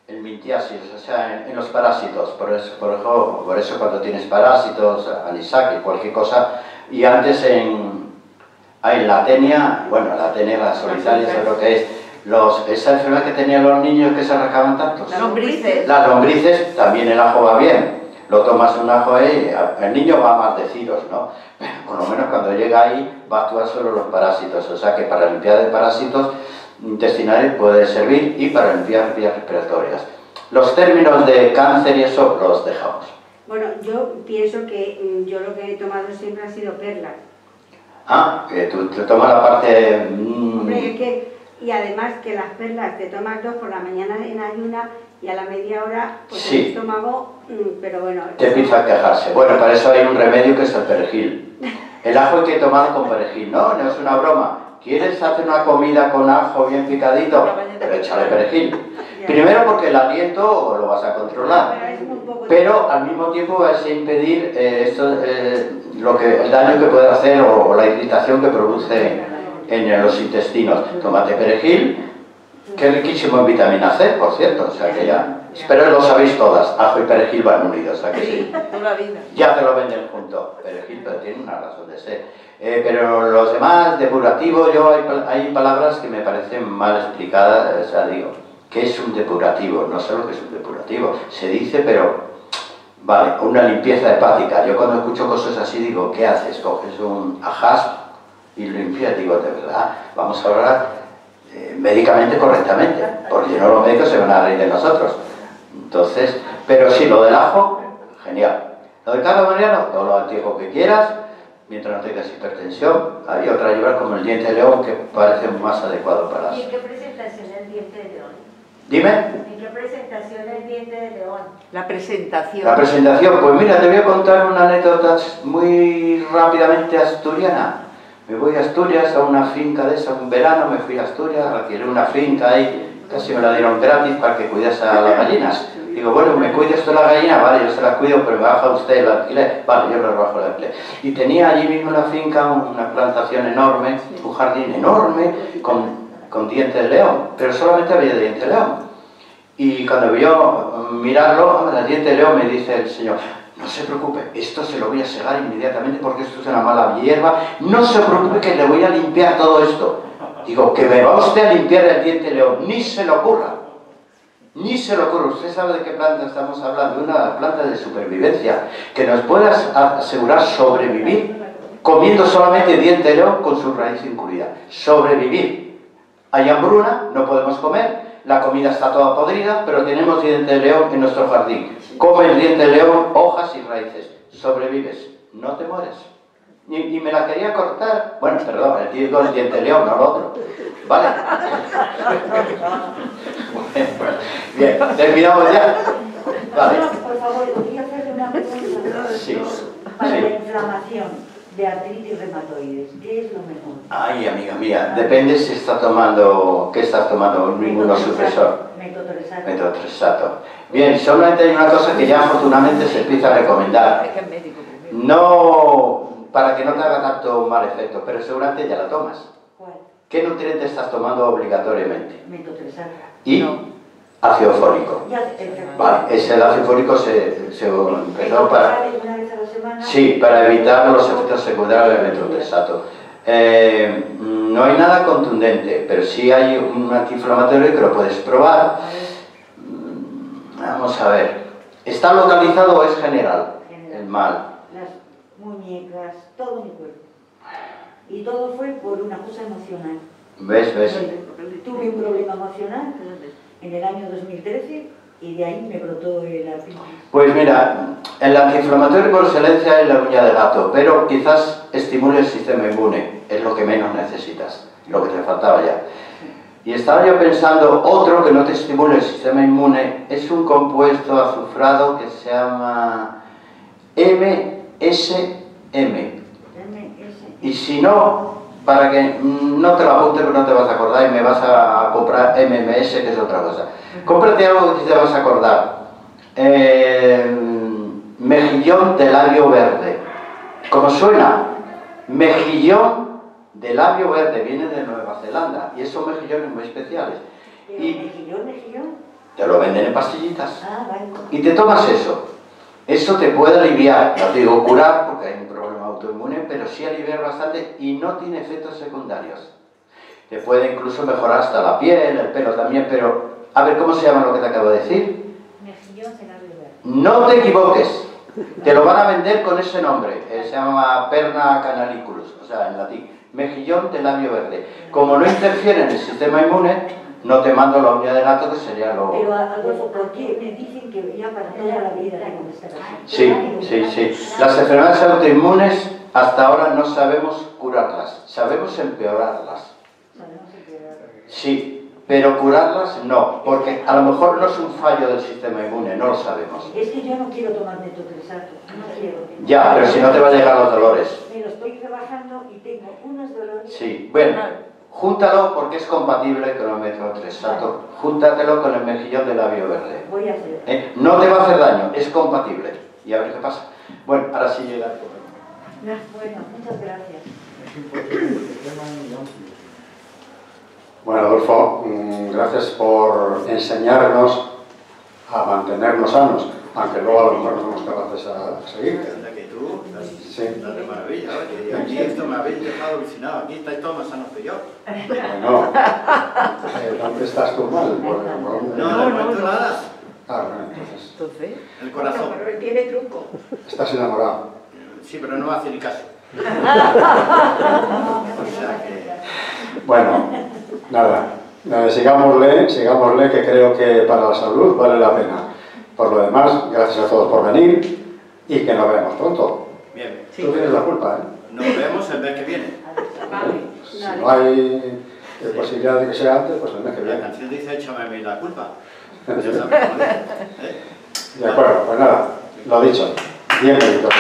el mintiasis, o sea, en los parásitos. Por eso cuando tienes parásitos, anisakis, cualquier cosa, y antes en la tenia, bueno, la tenia, la solitaria, ¿sabes lo que es? Esa enfermedad que tenían los niños que se rascaban tantos. Las lombrices. Las lombrices, también el ajo va bien. Lo tomas un ajo ahí, el niño va a maldeciros, ¿no? Pero por lo menos cuando llega ahí va a actuar sobre los parásitos. O sea que para limpiar de parásitos intestinales puede servir y para limpiar vías respiratorias. Los términos de cáncer y eso los dejamos. Bueno, yo pienso que yo lo que he tomado siempre ha sido perlas. Ah, que tú te tomas la parte... Hombre, es que, y además que las perlas te tomas 2 por la mañana en ayuna y a la media hora pues Sí. el estómago, pero bueno... Te empieza a quejarse. Bueno, para eso hay un remedio que es el perejil. El ajo hay que tomarlo con perejil. No, no es una broma. ¿Quieres hacer una comida con ajo bien picadito? Pero échale perejil. Ya. Primero porque el aliento lo vas a controlar. Pero es un poco... Pero al mismo tiempo vas a impedir el daño que puede hacer o la irritación que produce en los intestinos. Tómate perejil Que es riquísimo en vitamina C, por cierto, o sea que ya... Pero lo sabéis todas, ajo y perejil van unidos, o sea que sí. Toda la vida. Ya te lo venden junto, perejil, pero tiene una razón de ser. Pero los demás, depurativo, hay palabras que me parecen mal explicadas, o sea, digo, ¿qué es un depurativo? No sé lo que es un depurativo, se dice, pero... Vale, una limpieza hepática. Yo cuando escucho cosas así digo, ¿qué haces? Coges un ajasp y lo limpias. Digo, de verdad, vamos a hablar médicamente correctamente, porque si no los médicos se van a reír de nosotros. Entonces, pero sí, lo del ajo, genial. Lo del cardo mariano, todo lo antiguo que quieras, mientras no tengas hipertensión. Hay otra llevar como el diente de león que parece más adecuado para ¿Y eso. en qué presentación el diente de león? Dime. ¿En qué presentación el diente de león? La presentación. La presentación, pues mira, te voy a contar una anécdota muy rápidamente asturiana. Me voy a Asturias, a una finca de esa, un verano me fui a Asturias, alquilé una finca ahí, casi me la dieron gratis para que cuidase a las gallinas. Digo, bueno, ¿me cuida usted las gallinas? Vale, yo se las cuido, pero me baja usted el alquiler. Vale, yo le rebajo el alquiler. Y tenía allí mismo en la finca una plantación enorme, un jardín enorme, con diente de león, pero solamente había diente de león. Y cuando vio mirarlo, el diente de león me dice el señor, no se preocupe, esto se lo voy a segar inmediatamente porque esto es una mala hierba, no se preocupe que le voy a limpiar todo esto. Digo, que me va usted a limpiar el diente de león, ni se le ocurra. Ni se le ocurra. Usted sabe de qué planta estamos hablando, de una planta de supervivencia, que nos pueda asegurar sobrevivir comiendo solamente diente de león con su raíz incluida. Sobrevivir. Hay hambruna, no podemos comer, la comida está toda podrida, pero tenemos diente de león en nuestro jardín. Come el diente de león, hojas y raíces. Sobrevives, no te mueres. Y me la quería cortar. Bueno, perdón, el diente de león, no el otro. ¿Vale? Bien, terminamos ya. Vale. Por favor, quería hacerle una pregunta. Sí. Para Sí. la inflamación de artritis reumatoides, ¿qué es lo mejor? Ay, amiga mía, depende si está tomando, ¿qué estás tomando? Un inmunosupresor. Metotrexato. Metotrexato. Bien, solamente hay una cosa que ya afortunadamente se empieza a recomendar. No para que no te haga tanto mal efecto, pero seguramente ya la tomas. ¿Cuál? ¿Qué nutriente estás tomando obligatoriamente? Metotrexato. Y ácido fólico. Ya, Vale, el ácido fólico se empezó para... una vez a la semana. Sí, para evitar los efectos secundarios del metotrexato. No hay nada contundente, pero sí hay un antiinflamatorio que lo puedes probar. Vamos a ver. ¿Está localizado o es general? El mal. Las muñecas, todo mi cuerpo. Y todo fue por una cosa emocional. ¿Ves? Tuve un problema emocional en el año 2013 y de ahí me brotó el artritis. Pues mira, el antiinflamatorio por excelencia es la uña de gato, pero quizás estimule el sistema inmune, es lo que menos necesitas, lo que te faltaba ya. Y estaba yo pensando, otro que no te estimule el sistema inmune es un compuesto azufrado que se llama MSM. Y si no, para que no te lo apuntes porque no te vas a acordar y me vas a comprar MMS, que es otra cosa. Cómprate algo que te vas a acordar. Mejillón de labio verde. ¿Cómo suena? Mejillón de labio verde, viene de Nueva Zelanda y esos mejillones muy especiales. Y ¿Mejillón? te lo venden en pastillitas. Ah, vale. Y te tomas eso. Eso te puede aliviar, no te digo curar porque hay un problema autoinmune, pero sí aliviar bastante y no tiene efectos secundarios. Te puede incluso mejorar hasta la piel, el pelo también, pero a ver, ¿cómo se llama lo que te acabo de decir? Mejillón de labio verde. No te equivoques, te lo van a vender con ese nombre, se llama Perna canaliculus, o sea, en latín, mejillón de labio verde. Como no interfiere en el sistema inmune, no te mando la uña de gato, que sería lo... Pero Adolfo, ¿por qué me dicen que ya para toda la vida tengo que estar así? Sí. Las enfermedades autoinmunes hasta ahora no sabemos curarlas, sabemos empeorarlas. Sabemos que... Sí, pero curarlas no, porque a lo mejor no es un fallo del sistema inmune, no lo sabemos. Es que yo no quiero tomar metotrexato, no quiero. Ya, pero si no te va a llegar los dolores. Me lo estoy rebajando y tengo unos dolores... Sí, bueno, júntalo porque es compatible con el metotrexato. Júntatelo con el mejillón de labio verde. Voy a hacer. No te va a hacer daño, es compatible. Y a ver qué pasa. Bueno, ahora sí llega el problema. Bueno, muchas gracias. Es importante que el tema es muy amplio. Bueno, Adolfo, gracias por enseñarnos a mantenernos sanos, aunque luego a lo mejor no somos capaces a seguir. Anda que tú, Sí. estás de maravilla, oye. Y aquí esto me habéis dejado alucinado. Aquí estáis todos más sanos que yo. Bueno, ¿dónde estás tú mal? ¿Por dónde? No, no encuentro nada. Ah, bueno, entonces, Entonces, El corazón. Pero él tiene truco. estás enamorado. Sí, pero no me hace ni caso. O sea que... Bueno, nada, sigámosle, que creo que para la salud vale la pena. Por lo demás, gracias a todos por venir y que nos vemos pronto. Bien. Tú tienes la culpa, ¿eh? Nos vemos el mes que viene. Si no hay posibilidad de que sea antes, pues el mes que La viene. canción dice échame a mí la culpa. Ya sabes cómo dice. De acuerdo, pues nada, lo dicho, 10 minutos.